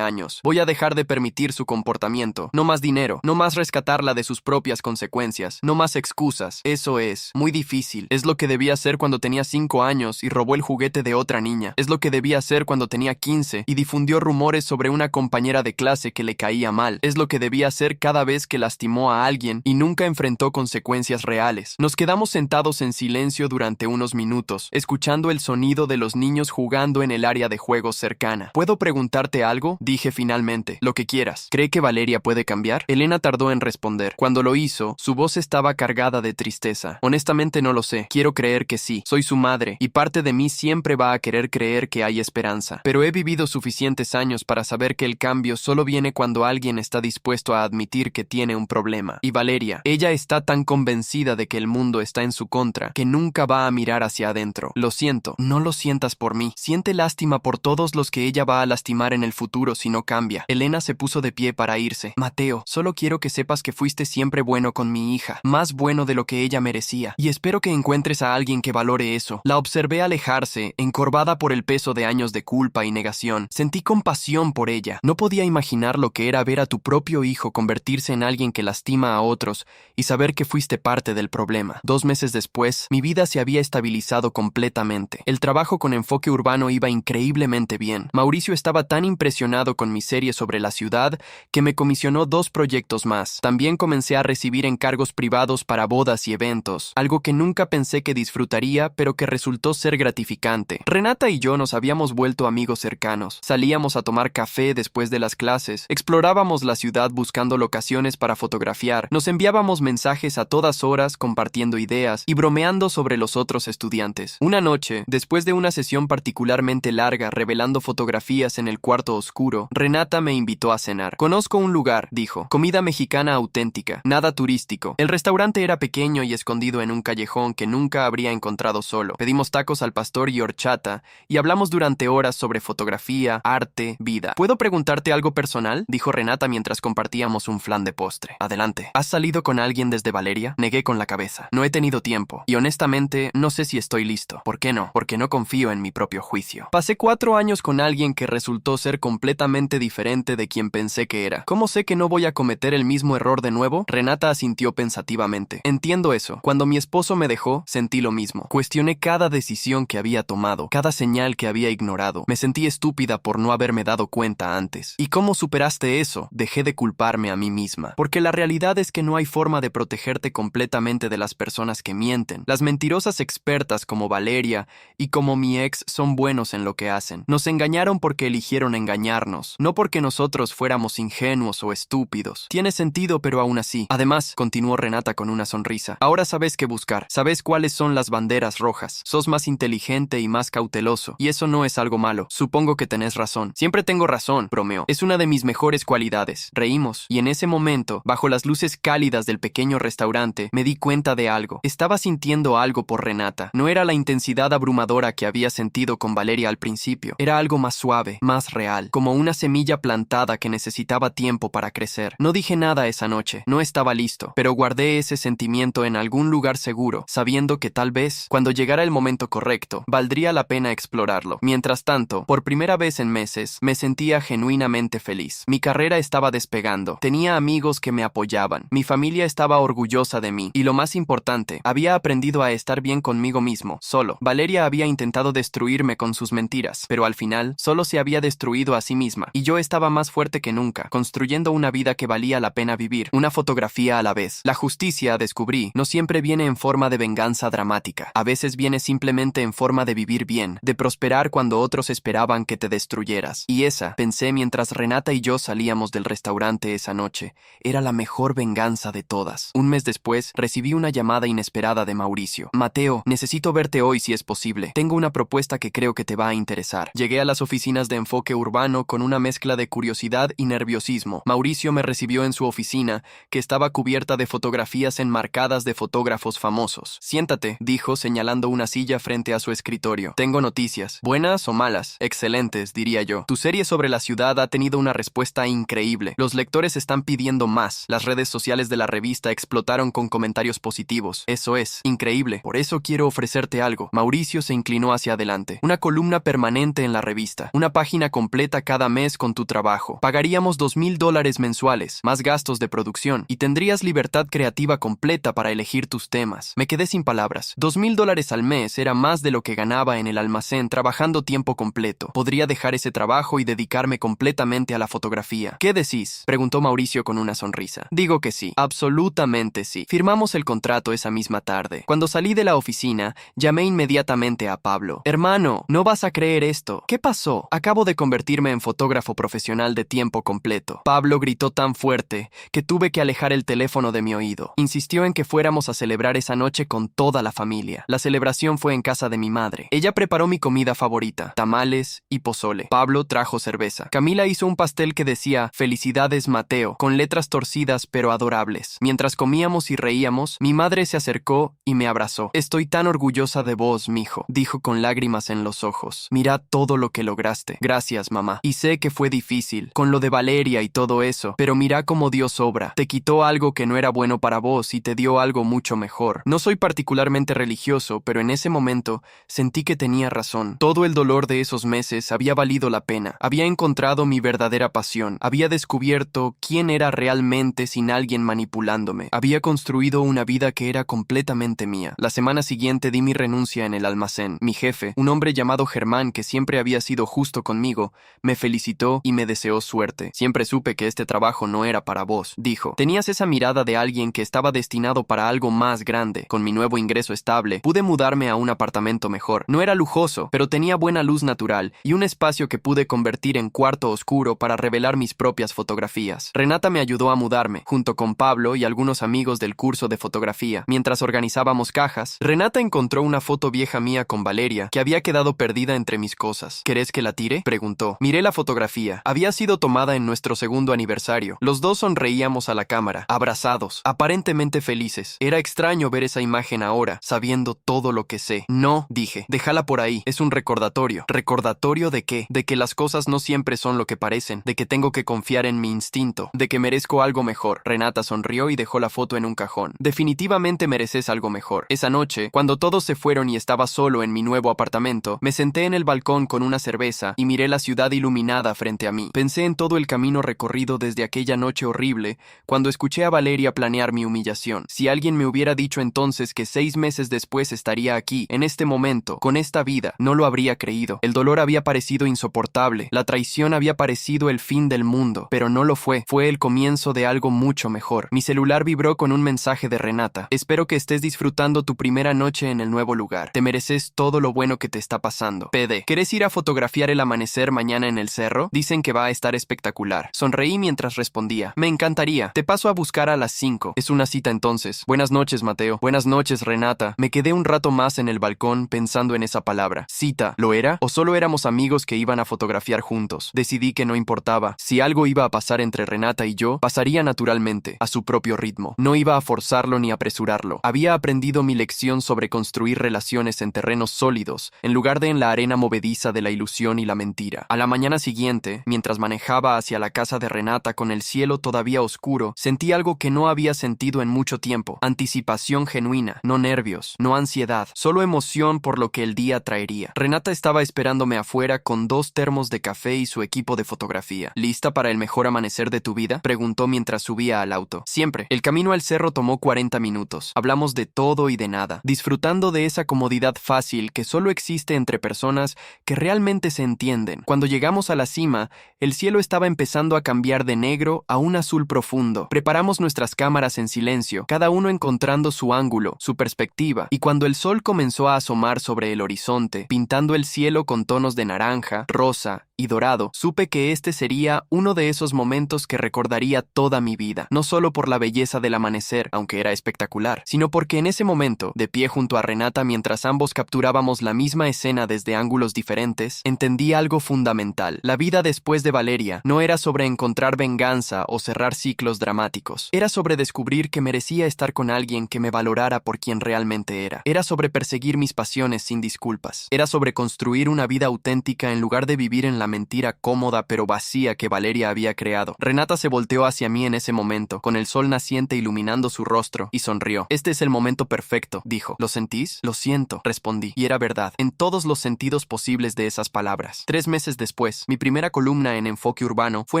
años. Voy a dejar de permitir su comportamiento. No más dinero, no más rescatarla de sus propias consecuencias, no más excusas. Eso es muy difícil. Es lo que debía hacer cuando tenía 5 años y robó el juguete de otra niña. Es lo que debía hacer cuando tenía 15 y difundió rumores sobre una compañera de clase que le caía mal. Es lo que debía hacer cada vez que lastimó a alguien y nunca enfrentó consecuencias reales. Nos quedamos sentados en silencio durante unos minutos, escuchando el sonido de los niños jugando en el área de juegos cercana. ¿Puedo preguntarte algo? Dije finalmente. Lo que quieras. ¿Cree que Valeria puede cambiar? Elena tardó en responder. Cuando lo hizo, su voz estaba cargada de tristeza. Honestamente no lo sé. Quiero creer que sí. Soy su madre, y parte de mí siempre va a querer creer que hay esperanza. Pero he vivido suficientes años para saber que el cambio solo viene cuando alguien está dispuesto a admitir que tiene un problema. Y Valeria, ella está tan convencida de que el mundo está en su contra, que nunca va a mirar hacia adentro. Lo siento. No lo sientas por mí. Siente lástima por todos los que ella va a lastimar en el futuro si no cambia. Elena se puso de pie para irse. Mateo, solo quiero que sepas que fuiste siempre bueno con mi hija, más bueno de lo que ella merecía, y espero que encuentres a alguien que valore eso. La observé alejarse, encorvada por el peso de años de culpa y negación. Sentí compasión por ella. No podía imaginar lo que era ver a tu propio hijo convertirse en alguien que lastima a otros y saber que fuiste parte del problema. 2 meses después, mi vida se había estabilizado completamente. El trabajo con enfoque urbano iba increíblemente bien. Mauricio estaba tan impresionado con mi serie sobre la ciudad que me comisionó 2 proyectos más. También comencé a recibir encargos privados para bodas y eventos, algo que nunca pensé que disfrutaría, pero que resultó ser gratificante. Renata y yo nos habíamos vuelto amigos cercanos. Salíamos a tomar café después de las clases, explorábamos la ciudad buscando locaciones para fotografiar, nos enviábamos mensajes a todas horas compartiendo ideas y bromeando sobre los otros estudiantes. Una noche, después de una sesión particularmente larga revelando fotografías en el cuarto oscuro, Renata me invitó a cenar. Conozco un lugar, dijo, comida mexicana auténtica, nada turístico. El restaurante era pequeño y escondido en un callejón que nunca habría encontrado solo. Pedimos tacos al pastor y horchata y hablamos durante horas sobre fotografía, arte, vida. ¿Puedo preguntarte algo personal?, dijo Renata mientras compartíamos un flan de postre. Adelante. ¿Has salido con alguien desde Valeria? Negué con la cabeza. No he tenido tiempo y honestamente no sé si estoy listo. ¿Por qué no? Porque no confío en mi propio juicio. Pasé 4 años con alguien que resultó ser completamente diferente de quien pensé que era. ¿Cómo sé que no voy a cometer el mismo error de nuevo? Renata asintió pensativamente. Entiendo eso. Cuando mi esposo me dejó, sentí lo mismo. Cuestioné cada decisión que había tomado, cada señal que había ignorado. Me sentí estúpida por no haberme dado cuenta antes. ¿Y cómo superaste eso? Dejé de culparme a mí misma. Porque la realidad es que no hay forma de protegerte completamente de las personas que mienten. Las mentirosas expertas como Valeria y como mi ex son buenos en lo que hacen. Nos engañaron porque eligieron engañarnos, no porque nosotros fuéramos ingenuos o estúpidos. Tiene sentido, pero aún así. Además, continuó Renata con una sonrisa, ahora sabes qué buscar. Sabes cuáles son las banderas rojas. Sos más inteligente y más cauteloso, y eso no es algo malo. Supongo que tenés razón. Siempre tengo razón, bromeó. Es una de mis mejores cualidades. Reímos, y en ese momento, bajo las luces cálidas del pequeño restaurante, me di cuenta de algo. Estaba sintiendo algo por Renata. No era la intensidad abrumadora que había sentido con Valeria al principio. Era algo más suave, más real, como una semilla plantada que necesitaba tiempo para crecer. No dije nada esa noche, no estaba listo, pero guardé ese sentimiento en algún lugar seguro, sabiendo que tal vez, cuando llegara el momento correcto, valdría la pena explorarlo. Mientras tanto, por primera vez en meses, me sentía genuinamente feliz. Mi carrera estaba despegando, tenía amigos que me apoyaban, mi familia estaba orgullosa de mí, y lo más importante, había aprendido a estar bien conmigo mismo, solo. Valeria había intentado destruirme con sus mentiras, pero al final, solo se había destruido a sí misma, y yo estaba más fuerte que nunca, construyendo una vida que valía la pena vivir, una fotografía a la vez. La justicia, descubrí, no siempre viene en forma de venganza dramática. A veces viene simplemente en forma de vivir bien, de prosperar cuando otros esperaban que te destruyeras. Y esa, pensé mientras Renata y yo salíamos del restaurante esa noche, era la mejor venganza de todas. Un mes después, recibí una llamada inesperada de Mauricio. Mateo, necesito verte hoy si es posible. Tengo una propuesta que creo que te va a interesar. Llegué a las oficinas de Enfoque Urbano con una mezcla de curiosidad y nerviosismo. Mauricio me recibió en su oficina, que estaba cubierta de fotografías enmarcadas de fotógrafos famosos. Siéntate, dijo señalando una silla frente a su escritorio. Tengo noticias. ¿Buenas o malas? Excelentes, diría yo. Tu serie sobre la ciudad ha tenido una respuesta increíble. Los lectores están pidiendo más. Las redes sociales de la revista explotaron con comentarios positivos. Eso es, increíble. Por eso quiero ofrecerte algo. Mauricio se inclinó hacia adelante. Una columna permanente en la revista. Una página completa cada mes con tu trabajo. Pagaríamos $2,000 mensuales, más gastos de producción, y tendrías libertad creativa completa para elegir tus temas. Me quedé sin palabras. $2,000 al mes era más de lo que ganaba en el almacén trabajando tiempo completo. Podría dejar ese trabajo y dedicarme completamente a la fotografía. ¿Qué decís?, preguntó Mauricio con una sonrisa. Digo que sí, absolutamente sí. Firmamos el contrato esa misma tarde. Cuando salí de la oficina, llamé inmediatamente a Pablo. Hermano, no vas a creer esto. ¿Qué pasó? Acabo de convertirme en fotógrafo profesional de tiempo completo. Pablo gritó tan fuerte que tuve que alejar el teléfono de mi oído. Insistió en que fuéramos a celebrar esa noche con toda la familia. La celebración fue en casa de mi madre. Ella preparó mi comida favorita, tamales y pozole. Pablo trajo cerveza. Camila hizo un pastel que decía "Felicidades, Mateo", con letras torcidas pero adorables. Mientras comíamos y reíamos, mi madre se acercó y me abrazó. Estoy tan orgullosa de vos, mijo, dijo con lágrimas en los ojos. Mirá todo lo que lograste. Gracias, mamá. Y sé que fue difícil, con lo de Valeria y todo eso, pero mirá cómo Dios obra. Te quitó algo que no era bueno para vos y te dio algo mucho mejor. No soy particularmente religioso, pero en ese momento sentí que tenía razón. Todo el dolor de esos meses había valido la pena. Había encontrado mi verdadera pasión. Había descubierto quién era realmente sin alguien manipulándome. Había construido una vida que era completamente mía. La semana siguiente di mi renuncia en el almacén. Mi jefe, un hombre llamado Germán que siempre había sido justo conmigo, me felicitó y me deseó suerte. Siempre supe que este trabajo no era para vos, dijo. Tenías esa mirada de alguien que estaba destinado para algo más grande. Con mi nuevo ingreso estable, pude mudarme a un apartamento mejor. No era lujoso, pero tenía buena luz natural y un espacio que pude convertir en cuarto oscuro para revelar mis propias fotografías. Renata me ayudó a mudarme, junto con Pablo y algunos amigos del curso de fotografía. Mientras organizábamos cajas, Renata encontró una foto vieja mía con Valeria, que había quedado perdida entre mis cosas. ¿Querés que la tire?, preguntó. Miré la fotografía. Había sido tomada en nuestro segundo aniversario. Los dos sonreíamos a la cámara, abrazados, aparentemente felices. Era extraño ver esa imagen ahora, sabiendo todo lo que sé. No, dije, déjala por ahí. Es un recordatorio. ¿Recordatorio de qué? De que las cosas no siempre son lo que parecen, de que tengo que confiar en mi instinto, de que merezco algo mejor. Renata sonrió y dejó la foto en un cajón. Definitivamente mereces algo mejor. Esa noche, cuando todos se fueron y estaba solo en mi nuevo apartamento, me senté en el balcón con una cerveza y miré la ciudad iluminada frente a mí. Pensé en todo el camino recorrido desde aquella noche horrible, cuando escuché a Valeria planear mi humillación. Si alguien me hubiera dicho entonces que 6 meses después estaría aquí, en este momento, con esta vida, no lo habría creído. El dolor había parecido insoportable, la traición había parecido el fin del mundo, pero no lo fue. Fue el comienzo de algo mucho mejor. Mi celular vibró con un mensaje de Renata. Espero que estés disfrutando tu primera noche en el nuevo lugar. Te mereces todo lo bueno que te está pasando. PD, ¿querés ir a fotografiar el amanecer mañana en el cerro? Dicen que va a estar espectacular. Sonreí mientras respondía. Me encantaría. Te paso a buscar a las 5. Es una cita entonces. Buenas noches, Mateo. Buenas noches, Renata. Me quedé un rato más en el balcón pensando en esa palabra. ¿Cita? ¿Lo era? ¿O solo éramos amigos que iban a fotografiar juntos? Decidí Decidí que no importaba. Si algo iba a pasar entre Renata y yo, pasaría naturalmente, a su propio ritmo. No iba a forzarlo ni apresurarlo. Había aprendido mi lección sobre construir relaciones en terrenos sólidos, en lugar de en la arena movediza de la ilusión y la mentira. A la mañana siguiente, mientras manejaba hacia la casa de Renata con el cielo todavía oscuro, sentí algo que no había sentido en mucho tiempo. Anticipación genuina, no nervios, no ansiedad, solo emoción por lo que el día traería. Renata estaba esperándome afuera con 2 termos de café y su equipo de fotografía. ¿Lista para el mejor amanecer de tu vida?, preguntó mientras subía al auto. Siempre. El camino al cerro tomó 40 minutos. Hablamos de todo y de nada, disfrutando de esa comodidad fácil que solo existe entre personas que realmente se entienden. Cuando llegamos a la cima, el cielo estaba empezando a cambiar de negro a un azul profundo. Preparamos nuestras cámaras en silencio, cada uno encontrando su ángulo, su perspectiva, y cuando el sol comenzó a asomar sobre el horizonte, pintando el cielo con tonos de naranja, rosa y dorado, supe que este sería uno de esos momentos que recordaría toda mi vida, no solo por la belleza del amanecer, aunque era espectacular, sino porque en ese momento, de pie junto a Renata mientras ambos capturábamos la misma escena desde ángulos diferentes, entendí algo fundamental. La vida después de Valeria no era sobre encontrar venganza o cerrar ciclos dramáticos. Era sobre descubrir que merecía estar con alguien que me valorara por quien realmente era. Era sobre perseguir mis pasiones sin disculpas. Era sobre construir una vida auténtica en lugar de vivir en la mentira cómoda pero vacía que Valeria había creado. Renata se volteó hacia mí en ese momento, con el sol naciente iluminando su rostro, y sonrió. Este es el momento perfecto, dijo. ¿Lo sentís? Lo siento, respondí. Y era verdad, en todos los sentidos posibles de esas palabras. 3 meses después, mi primera columna en Enfoque Urbano fue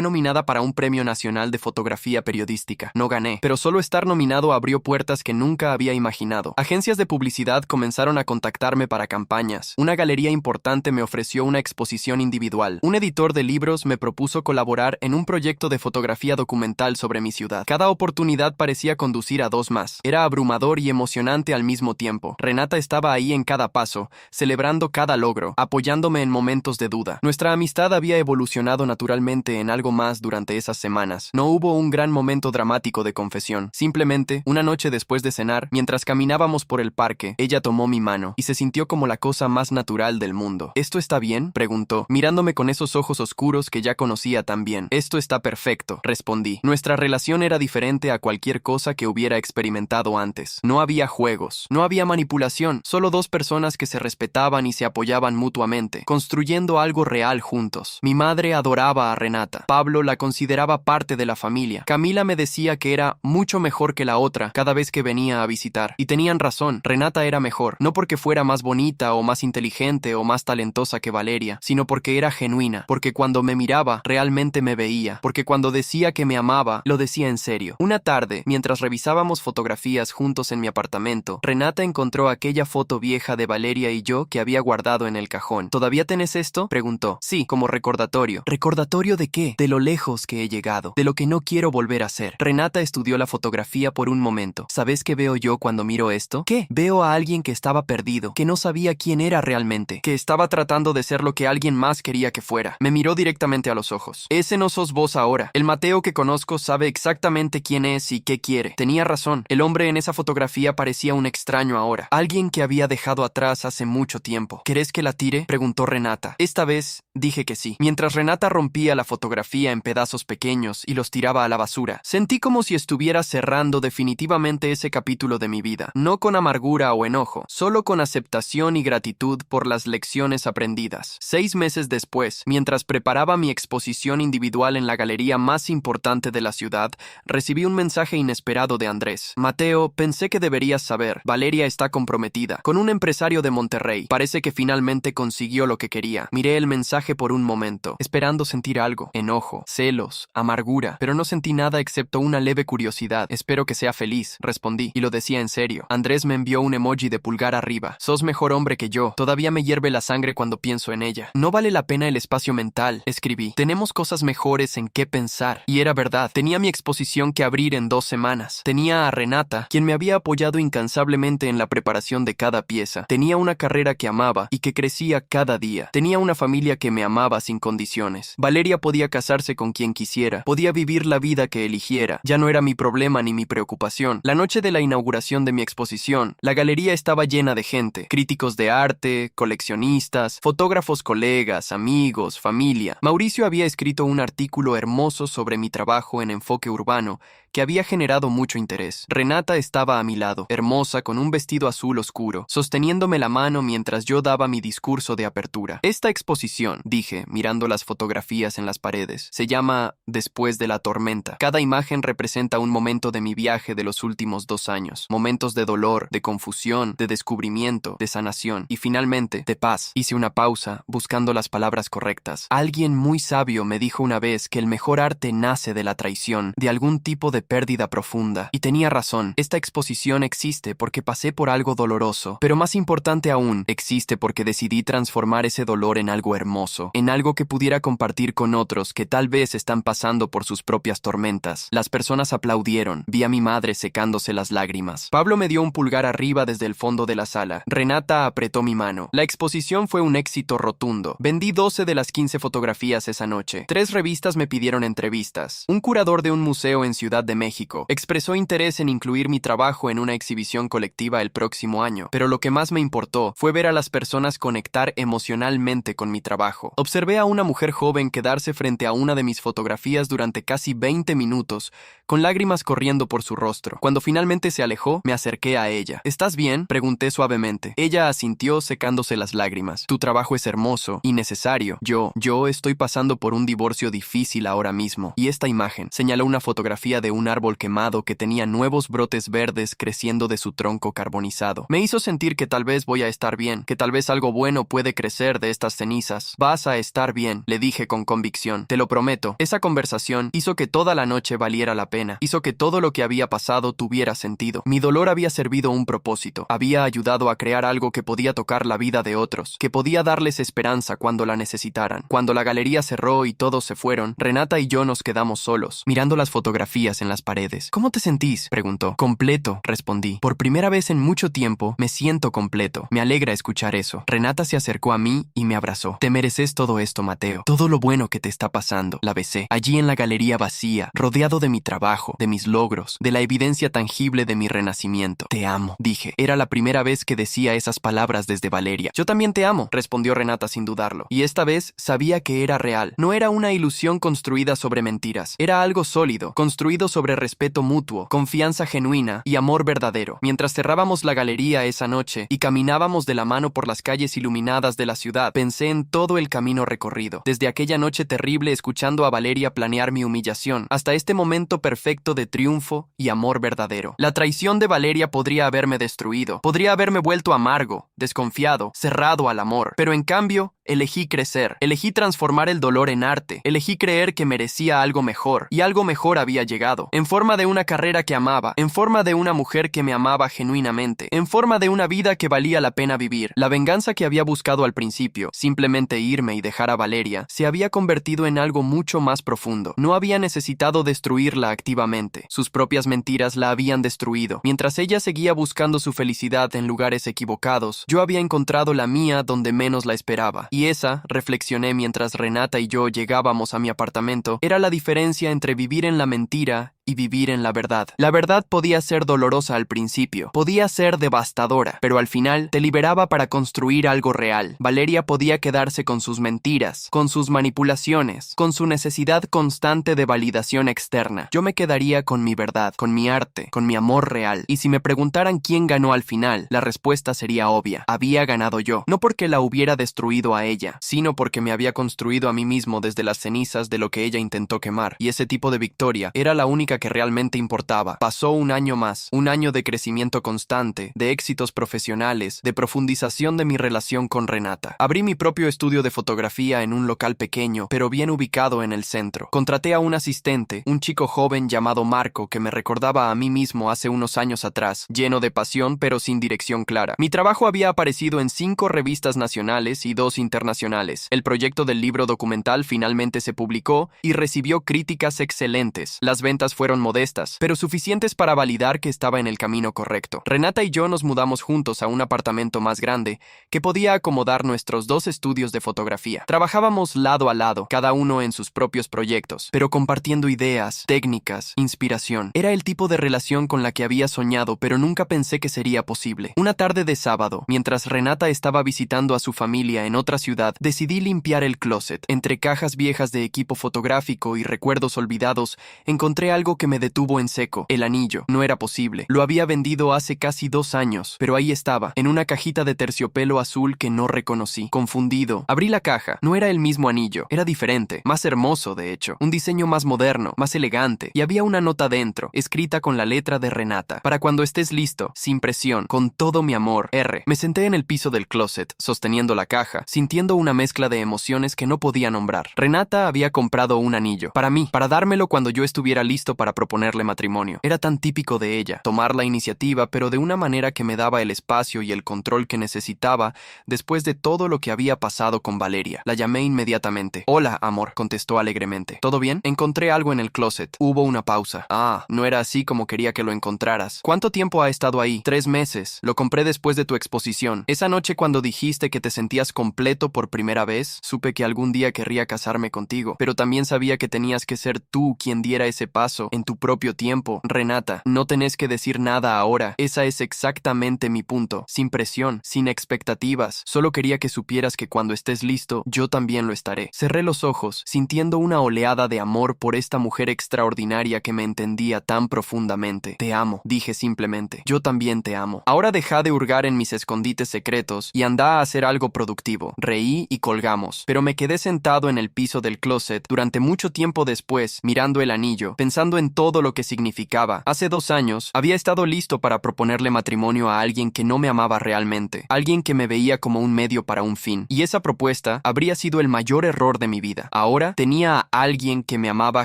nominada para un Premio Nacional de Fotografía Periodística. No gané, pero solo estar nominado abrió puertas que nunca había imaginado. Agencias de publicidad comenzaron a contactarme para campañas. Una galería importante me ofreció una exposición individual. Un editor de libros me propuso colaborar en un proyecto de fotografía documental sobre mi ciudad. Cada oportunidad parecía conducir a 2 más. Era abrumador y emocionante al mismo tiempo. Renata estaba ahí en cada paso, celebrando cada logro, apoyándome en momentos de duda. Nuestra amistad había evolucionado naturalmente en algo más durante esas semanas. No hubo un gran momento dramático de confesión. Simplemente, una noche después de cenar, mientras caminábamos por el parque, ella tomó mi mano y se sintió como la cosa más natural del mundo. ¿Esto está bien?, preguntó, mirándome con esos ojos oscuros que ya conocía tan bien. Esto está perfecto, respondí. Nuestra relación era diferente a cualquier cosa que hubiera experimentado antes. No había juegos, no había manipulación, solo 2 personas que se respetaban y se apoyaban mutuamente, construyendo algo real juntos. Mi madre adoraba a Renata. Pablo la consideraba parte de la familia. Camila me decía que era mucho mejor que la otra cada vez que venía a visitar. Y tenían razón, Renata era mejor, no porque fuera más bonita o más inteligente o más talentosa que Valeria, sino porque era genuina, porque cuando me miraba, realmente me veía, porque cuando decía que me amaba, lo decía en serio. Una tarde, mientras revisábamos fotografías juntos en mi apartamento, Renata encontró aquella foto vieja de Valeria y yo que había guardado en el cajón. ¿Todavía tenés esto?, preguntó. Sí, como recordatorio. ¿Recordatorio de qué? De lo lejos que he llegado, de lo que no quiero volver a ser. Renata estudió la fotografía por un momento. ¿Sabes qué veo yo cuando miro esto? ¿Qué? Veo a alguien que estaba perdido, que no sabía quién era realmente, que estaba tratando de ser lo que alguien más quería que fuera. Me miró directamente a los ojos. Ese no sos vos ahora. El Mateo que conozco sabe exactamente quién es y qué quiere. Tenía razón. El hombre en esa fotografía parecía un extraño ahora. Alguien que había dejado atrás hace mucho tiempo. ¿Querés que la tire?, preguntó Renata. Esta vez dije que sí. Mientras Renata rompía la fotografía en pedazos pequeños y los tiraba a la basura, sentí como si estuviera cerrando definitivamente ese capítulo de mi vida. No con amargura o enojo, solo con aceptación y gratitud por las lecciones aprendidas. 6 meses después, mientras preparaba mi exposición individual en la galería más importante de la ciudad, recibí un mensaje inesperado de Andrés. Mateo, pensé que deberías saber. Valeria está comprometida con un empresario de Monterrey. Parece que finalmente consiguió lo que quería. Miré el mensaje por un momento, esperando sentir algo. Enojo, celos, amargura, pero no sentí nada excepto una leve curiosidad. Espero que sea feliz, respondí, y lo decía en serio. Andrés me envió un emoji de pulgar arriba. Sos mejor hombre que yo. Todavía me hierve la sangre cuando pienso en ella. No vale la pena el espacio mental, escribí. Tenemos cosas mejores en qué pensar. Y era verdad. Tenía mi exposición que abrir en 2 semanas. Tenía a Renata, quien me había apoyado incansablemente en la preparación de cada pieza. Tenía una carrera que amaba y que crecía cada día. Tenía una familia que me me amaba sin condiciones. Valeria podía casarse con quien quisiera, podía vivir la vida que eligiera. Ya no era mi problema ni mi preocupación. La noche de la inauguración de mi exposición, la galería estaba llena de gente, críticos de arte, coleccionistas, fotógrafos, colegas, amigos, familia. Mauricio había escrito un artículo hermoso sobre mi trabajo en enfoque urbano que había generado mucho interés. Renata estaba a mi lado, hermosa, con un vestido azul oscuro, sosteniéndome la mano mientras yo daba mi discurso de apertura. Esta exposición, dije, mirando las fotografías en las paredes, se llama Después de la tormenta. Cada imagen representa un momento de mi viaje de los últimos 2 años. Momentos de dolor, de confusión, de descubrimiento, de sanación y finalmente de paz. Hice una pausa, buscando las palabras correctas. Alguien muy sabio me dijo una vez que el mejor arte nace de la traición, de algún tipo de pérdida profunda. Y tenía razón. Esta exposición existe porque pasé por algo doloroso, pero más importante aún, existe porque decidí transformar ese dolor en algo hermoso, en algo que pudiera compartir con otros que tal vez están pasando por sus propias tormentas. Las personas aplaudieron. Vi a mi madre secándose las lágrimas. Pablo me dio un pulgar arriba desde el fondo de la sala. Renata apretó mi mano. La exposición fue un éxito rotundo. Vendí 12 de las 15 fotografías esa noche. 3 revistas me pidieron entrevistas. Un curador de un museo en Ciudad de México expresó interés en incluir mi trabajo en una exhibición colectiva el próximo año, pero lo que más me importó fue ver a las personas conectar emocionalmente con mi trabajo. Observé a una mujer joven quedarse frente a una de mis fotografías durante casi 20 minutos, con lágrimas corriendo por su rostro. Cuando finalmente se alejó, me acerqué a ella. ¿Estás bien?, pregunté suavemente. Ella asintió secándose las lágrimas. Tu trabajo es hermoso y necesario. Yo estoy pasando por un divorcio difícil ahora mismo. Y esta imagen, señaló una fotografía de un árbol quemado que tenía nuevos brotes verdes creciendo de su tronco carbonizado. Me hizo sentir que tal vez voy a estar bien, que tal vez algo bueno puede crecer de estas cenizas. Vas a estar bien, le dije con convicción. Te lo prometo. Esa conversación hizo que toda la noche valiera la pena. Hizo que todo lo que había pasado tuviera sentido. Mi dolor había servido un propósito. Había ayudado a crear algo que podía tocar la vida de otros, que podía darles esperanza cuando la necesitaran. Cuando la galería cerró y todos se fueron, Renata y yo nos quedamos solos, mirando las fotografías en las paredes. ¿Cómo te sentís?, preguntó. Completo, respondí. Por primera vez en mucho tiempo, me siento completo. Me alegra escuchar eso. Renata se acercó a mí y me abrazó. Te mereces todo esto, Mateo. Todo lo bueno que te está pasando. La besé. Allí en la galería vacía, rodeado de mi trabajo, de mis logros, de la evidencia tangible de mi renacimiento. Te amo, dije. Era la primera vez que decía esas palabras desde Valeria. Yo también te amo, respondió Renata sin dudarlo. Y esta vez sabía que era real. No era una ilusión construida sobre mentiras. Era algo sólido, construido sobre respeto mutuo, confianza genuina y amor verdadero. Mientras cerrábamos la galería esa noche y caminábamos de la mano por las calles iluminadas de la ciudad, pensé en todo el camino recorrido. Desde aquella noche terrible escuchando a Valeria planear mi humillación, hasta este momento perfecto de triunfo y amor verdadero. La traición de Valeria podría haberme destruido, podría haberme vuelto amargo, desconfiado, cerrado al amor, pero en cambio, elegí crecer, elegí transformar el dolor en arte, elegí creer que merecía algo mejor, y algo mejor había llegado, en forma de una carrera que amaba, en forma de una mujer que me amaba genuinamente, en forma de una vida que valía la pena vivir. La venganza que había buscado al principio, simplemente irme y dejar a Valeria, se había convertido en algo mucho más profundo. No había necesitado destruirla activamente. Sus propias mentiras la habían destruido. Mientras ella seguía buscando su felicidad en lugares equivocados, yo había encontrado la mía donde menos la esperaba. Y esa, reflexioné mientras Renata y yo llegábamos a mi apartamento, era la diferencia entre vivir en la mentira y vivir en la verdad. La verdad podía ser dolorosa al principio, podía ser devastadora, pero al final te liberaba para construir algo real. Valeria podía quedarse con sus mentiras, con sus manipulaciones, con su necesidad constante de validación externa. Yo me quedaría con mi verdad, con mi arte, con mi amor real. Y si me preguntaran quién ganó al final, la respuesta sería obvia. Había ganado yo, no porque la hubiera destruido a ella, sino porque me había construido a mí mismo desde las cenizas de lo que ella intentó quemar. Y ese tipo de victoria era la única que realmente importaba. Pasó un año más, un año de crecimiento constante, de éxitos profesionales, de profundización de mi relación con Renata. Abrí mi propio estudio de fotografía en un local pequeño, pero bien ubicado en el centro. Contraté a un asistente, un chico joven llamado Marco, que me recordaba a mí mismo hace unos años atrás, lleno de pasión pero sin dirección clara. Mi trabajo había aparecido en 5 revistas nacionales y 2 internacionales. El proyecto del libro documental finalmente se publicó y recibió críticas excelentes. Las ventas fueron fueron modestas, pero suficientes para validar que estaba en el camino correcto. Renata y yo nos mudamos juntos a un apartamento más grande que podía acomodar nuestros 2 estudios de fotografía. Trabajábamos lado a lado, cada uno en sus propios proyectos, pero compartiendo ideas, técnicas, inspiración. Era el tipo de relación con la que había soñado, pero nunca pensé que sería posible. Una tarde de sábado, mientras Renata estaba visitando a su familia en otra ciudad, decidí limpiar el closet. Entre cajas viejas de equipo fotográfico y recuerdos olvidados, encontré algo que me detuvo en seco. El anillo. No era posible. Lo había vendido hace casi 2 años, pero ahí estaba, en una cajita de terciopelo azul que no reconocí. Confundido, abrí la caja. No era el mismo anillo. Era diferente. Más hermoso, de hecho. Un diseño más moderno, más elegante. Y había una nota dentro, escrita con la letra de Renata. Para cuando estés listo, sin presión, con todo mi amor, R. Me senté en el piso del closet, sosteniendo la caja, sintiendo una mezcla de emociones que no podía nombrar. Renata había comprado un anillo. Para mí, para dármelo cuando yo estuviera listo para proponerle matrimonio. Era tan típico de ella, tomar la iniciativa, pero de una manera que me daba el espacio y el control que necesitaba después de todo lo que había pasado con Valeria. La llamé inmediatamente. Hola, amor, contestó alegremente. ¿Todo bien? Encontré algo en el closet. Hubo una pausa. Ah, no era así como quería que lo encontraras. ¿Cuánto tiempo ha estado ahí? 3 meses. Lo compré después de tu exposición. Esa noche cuando dijiste que te sentías completo por primera vez, supe que algún día querría casarme contigo, pero también sabía que tenías que ser tú quien diera ese paso en tu propio tiempo. Renata, no tenés que decir nada ahora. Esa es exactamente mi punto. Sin presión, sin expectativas. Solo quería que supieras que cuando estés listo, yo también lo estaré. Cerré los ojos, sintiendo una oleada de amor por esta mujer extraordinaria que me entendía tan profundamente. Te amo, dije simplemente. Yo también te amo. Ahora deja de hurgar en mis escondites secretos y anda a hacer algo productivo. Reí y colgamos, pero me quedé sentado en el piso del closet durante mucho tiempo después, mirando el anillo, pensando en todo lo que significaba. Hace 2 años, había estado listo para proponerle matrimonio a alguien que no me amaba realmente, alguien que me veía como un medio para un fin, y esa propuesta habría sido el mayor error de mi vida. Ahora tenía a alguien que me amaba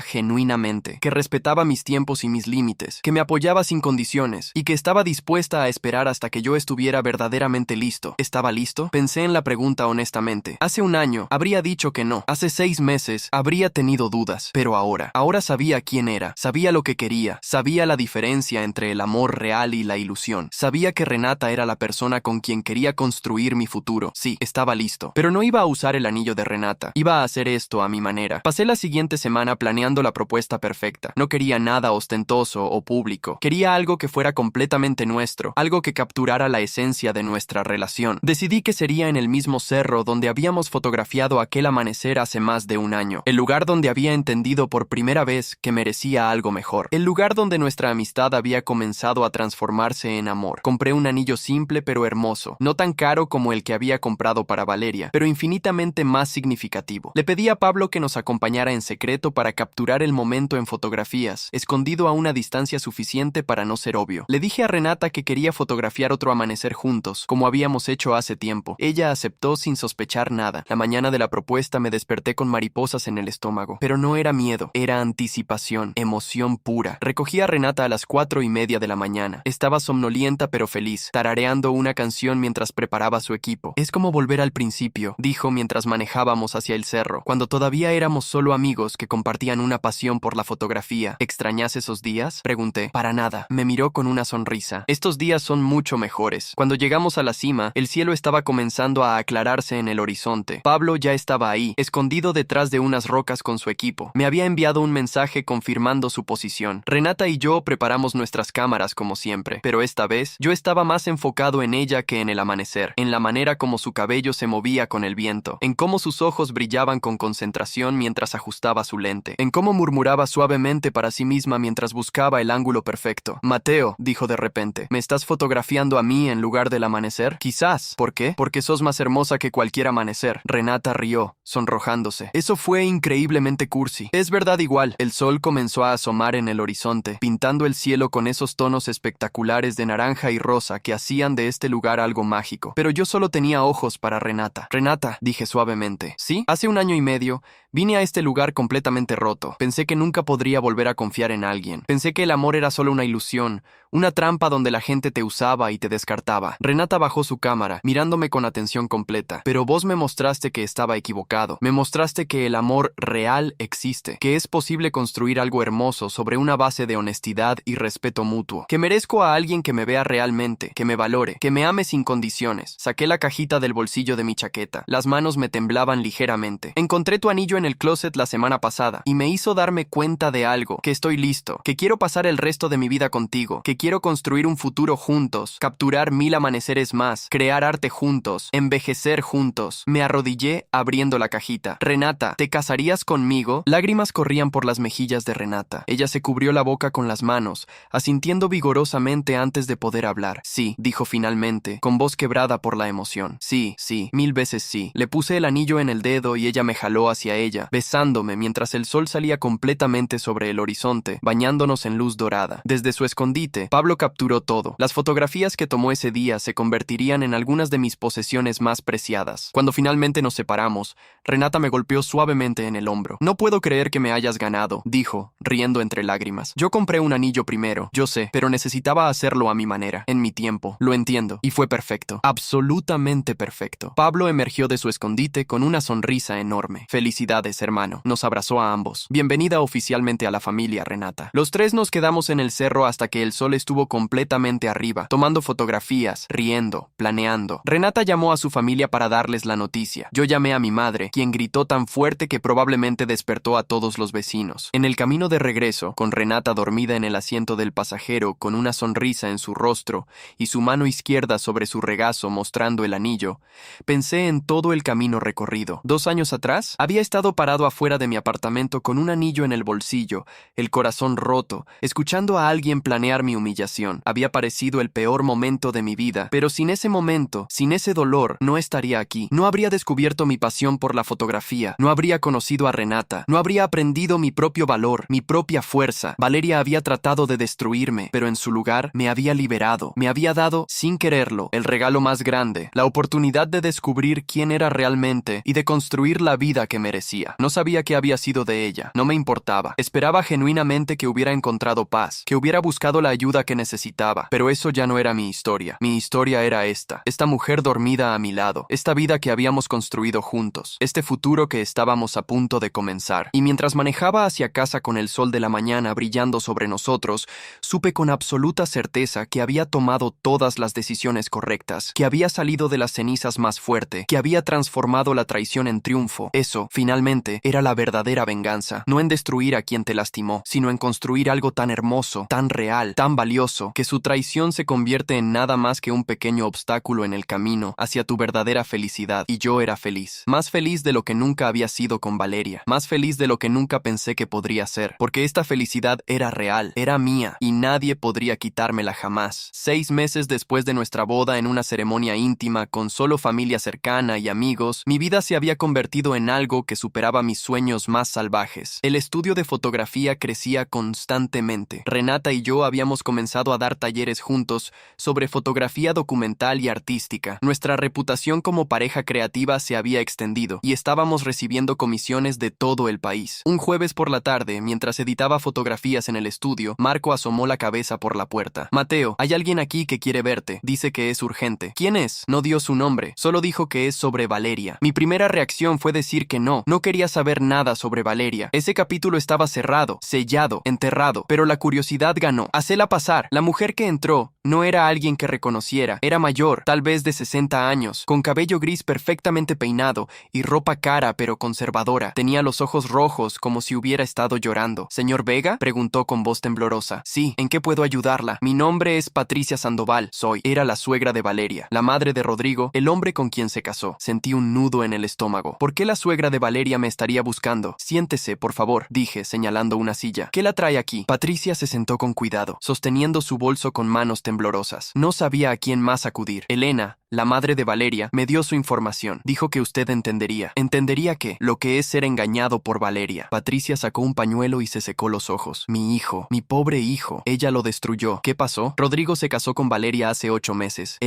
genuinamente, que respetaba mis tiempos y mis límites, que me apoyaba sin condiciones, y que estaba dispuesta a esperar hasta que yo estuviera verdaderamente listo. ¿Estaba listo? Pensé en la pregunta honestamente. Hace 1 año habría dicho que no. Hace 6 meses habría tenido dudas. Pero ahora sabía quién era. Sabía lo que quería. Sabía la diferencia entre el amor real y la ilusión. Sabía que Renata era la persona con quien quería construir mi futuro. Sí, estaba listo. Pero no iba a usar el anillo de Renata. Iba a hacer esto a mi manera. Pasé la siguiente semana planeando la propuesta perfecta. No quería nada ostentoso o público. Quería algo que fuera completamente nuestro. Algo que capturara la esencia de nuestra relación. Decidí que sería en el mismo cerro donde habíamos fotografiado aquel amanecer hace más de 1 año. El lugar donde había entendido por primera vez que merecía algo mejor. El lugar donde nuestra amistad había comenzado a transformarse en amor. Compré un anillo simple pero hermoso. No tan caro como el que había comprado para Valeria, pero infinitamente más significativo. Le pedí a Pablo que nos acompañara en secreto para capturar el momento en fotografías, escondido a una distancia suficiente para no ser obvio. Le dije a Renata que quería fotografiar otro amanecer juntos, como habíamos hecho hace tiempo. Ella aceptó sin sospechar nada. La mañana de la propuesta me desperté con mariposas en el estómago, pero no era miedo, era anticipación, emoción pura. Recogí a Renata a las 4:30 de la mañana. Estaba somnolienta pero feliz, tarareando una canción mientras preparaba su equipo. Es como volver al principio, dijo mientras manejábamos hacia el cerro, cuando todavía éramos solo amigos que compartían una pasión por la fotografía. ¿Extrañas esos días? Pregunté. Para nada. Me miró con una sonrisa. Estos días son mucho mejores. Cuando llegamos a la cima, el cielo estaba comenzando a aclararse en el horizonte. Pablo ya estaba ahí, escondido detrás de unas rocas con su equipo. Me había enviado un mensaje confirmando su posición. Renata y yo preparamos nuestras cámaras como siempre, pero esta vez yo estaba más enfocado en ella que en el amanecer, en la manera como su cabello se movía con el viento, en cómo sus ojos brillaban con concentración mientras ajustaba su lente, en cómo murmuraba suavemente para sí misma mientras buscaba el ángulo perfecto. Mateo, dijo de repente, ¿me estás fotografiando a mí en lugar del amanecer? Quizás. ¿Por qué? Porque sos más hermosa que cualquier amanecer. Renata rió, sonrojándose. Eso fue increíblemente cursi. Es verdad igual. El sol comenzó a asomar en el horizonte, pintando el cielo con esos tonos espectaculares de naranja y rosa que hacían de este lugar algo mágico. Pero yo solo tenía ojos para Renata. Renata, dije suavemente. ¿Sí? Hace 1 año y medio, Vine a este lugar completamente roto. Pensé que nunca podría volver a confiar en alguien. Pensé que el amor era solo una ilusión, una trampa donde la gente te usaba y te descartaba. Renata bajó su cámara, mirándome con atención completa. Pero vos me mostraste que estaba equivocado. Me mostraste que el amor real existe, que es posible construir algo hermoso sobre una base de honestidad y respeto mutuo, que merezco a alguien que me vea realmente, que me valore, que me ame sin condiciones. Saqué la cajita del bolsillo de mi chaqueta. Las manos me temblaban ligeramente. Encontré tu anillo en el closet la semana pasada y me hizo darme cuenta de algo, que estoy listo, que quiero pasar el resto de mi vida contigo, que quiero construir un futuro juntos, capturar 1000 amaneceres más, crear arte juntos, envejecer juntos. Me arrodillé abriendo la cajita. Renata, ¿te casarías conmigo? Lágrimas corrían por las mejillas de Renata. Ella se cubrió la boca con las manos, asintiendo vigorosamente antes de poder hablar. Sí, dijo finalmente, con voz quebrada por la emoción. Sí, 1000 veces sí. Le puse el anillo en el dedo y ella me jaló hacia ella, besándome mientras el sol salía completamente sobre el horizonte, bañándonos en luz dorada. Desde su escondite, Pablo capturó todo. Las fotografías que tomó ese día se convertirían en algunas de mis posesiones más preciadas. Cuando finalmente nos separamos, Renata me golpeó suavemente en el hombro. No puedo creer que me hayas ganado, dijo, riendo entre lágrimas. Yo compré un anillo primero, yo sé, pero necesitaba hacerlo a mi manera, en mi tiempo. Lo entiendo. Y fue perfecto. Absolutamente perfecto. Pablo emergió de su escondite con una sonrisa enorme. Felicidades, hermano. Nos abrazó a ambos. Bienvenida oficialmente a la familia, Renata. Los tres nos quedamos en el cerro hasta que el sol estuvo completamente arriba, tomando fotografías, riendo, planeando. Renata llamó a su familia para darles la noticia. Yo llamé a mi madre, quien gritó tan fuerte que probablemente despertó a todos los vecinos. En el camino de regreso, con Renata dormida en el asiento del pasajero con una sonrisa en su rostro y su mano izquierda sobre su regazo mostrando el anillo, pensé en todo el camino recorrido. 2 años atrás, había estado parado afuera de mi apartamento con un anillo en el bolsillo, el corazón roto, escuchando a alguien planear mi humillación. Había parecido el peor momento de mi vida, pero sin ese momento, sin ese dolor, no estaría aquí. No habría descubierto mi pasión por la fotografía, no habría conocido a Renata, no habría aprendido mi propio valor, mi propia fuerza. Valeria había tratado de destruirme, pero en su lugar me había liberado, me había dado, sin quererlo, el regalo más grande, la oportunidad de descubrir quién era realmente y de construir la vida que merecía. No sabía qué había sido de ella, no me importaba. Esperaba genuinamente que hubiera encontrado paz, que hubiera buscado la ayuda que necesitaba, pero eso ya no era mi historia. Mi historia era esta mujer dormida a mi lado, esta vida que habíamos construido juntos, este futuro que estábamos a punto de comenzar. Y mientras manejaba hacia casa con el sol de la mañana brillando sobre nosotros, supe con absoluta certeza que había tomado todas las decisiones correctas, que había salido de las cenizas más fuerte, que había transformado la traición en triunfo. Eso, finalmente, era la verdadera venganza, no en destruir a quien te lastimó, sino en construir algo tan hermoso, tan real, tan valioso, que su traición se convierte en nada más que un pequeño obstáculo en el camino hacia tu verdadera felicidad. Y yo era feliz, más feliz de lo que nunca había sido con Valeria, más feliz de lo que nunca pensé que podría ser, porque esta felicidad era real, era mía, y nadie podría quitármela jamás. 6 meses después de nuestra boda, en una ceremonia íntima con solo familia cercana y amigos, mi vida se había convertido en algo que superaba mis sueños más salvajes. El estudio de fotografía crecía constantemente. Renata y yo habíamos comenzado a dar talleres juntos sobre fotografía documental y artística. Nuestra reputación como pareja creativa se había extendido y estábamos recibiendo comisiones de todo el país. Un jueves por la tarde, mientras editaba fotografías en el estudio, Marco asomó la cabeza por la puerta. Mateo, hay alguien aquí que quiere verte. Dice que es urgente. ¿Quién es? No dio su nombre. Solo dijo que es sobre Valeria. Mi primera reacción fue decir que no. No quería saber nada sobre Valeria. Ese capítulo estaba cerrado, sellado, enterrado. Pero la curiosidad ganó. Hacela pasar. La mujer que entró no era alguien que reconociera. Era mayor, tal vez de 60 años, con cabello gris perfectamente peinado y ropa cara pero conservadora. Tenía los ojos rojos como si hubiera estado llorando. ¿Señor Vega?, preguntó con voz temblorosa. Sí, ¿en qué puedo ayudarla? Mi nombre es Patricia Sandoval. Era la suegra de Valeria, la madre de Rodrigo, el hombre con quien se casó. Sentí un nudo en el estómago. ¿Por qué la suegra de Valeria me estaría buscando? Siéntese, por favor, dije, señalando una silla. ¿Qué la trae aquí? Patricia se sentó con cuidado, sosteniendo su bolso con manos temblorosas. No sabía a quién más acudir. Elena, La madre de Valeria me dio su información. Dijo que usted entendería. ¿Entendería qué? Lo que es ser engañado por Valeria. Patricia sacó un pañuelo y se secó los ojos. Mi hijo, mi pobre hijo. Ella lo destruyó. ¿Qué pasó? Rodrigo se casó con Valeria hace 8 meses.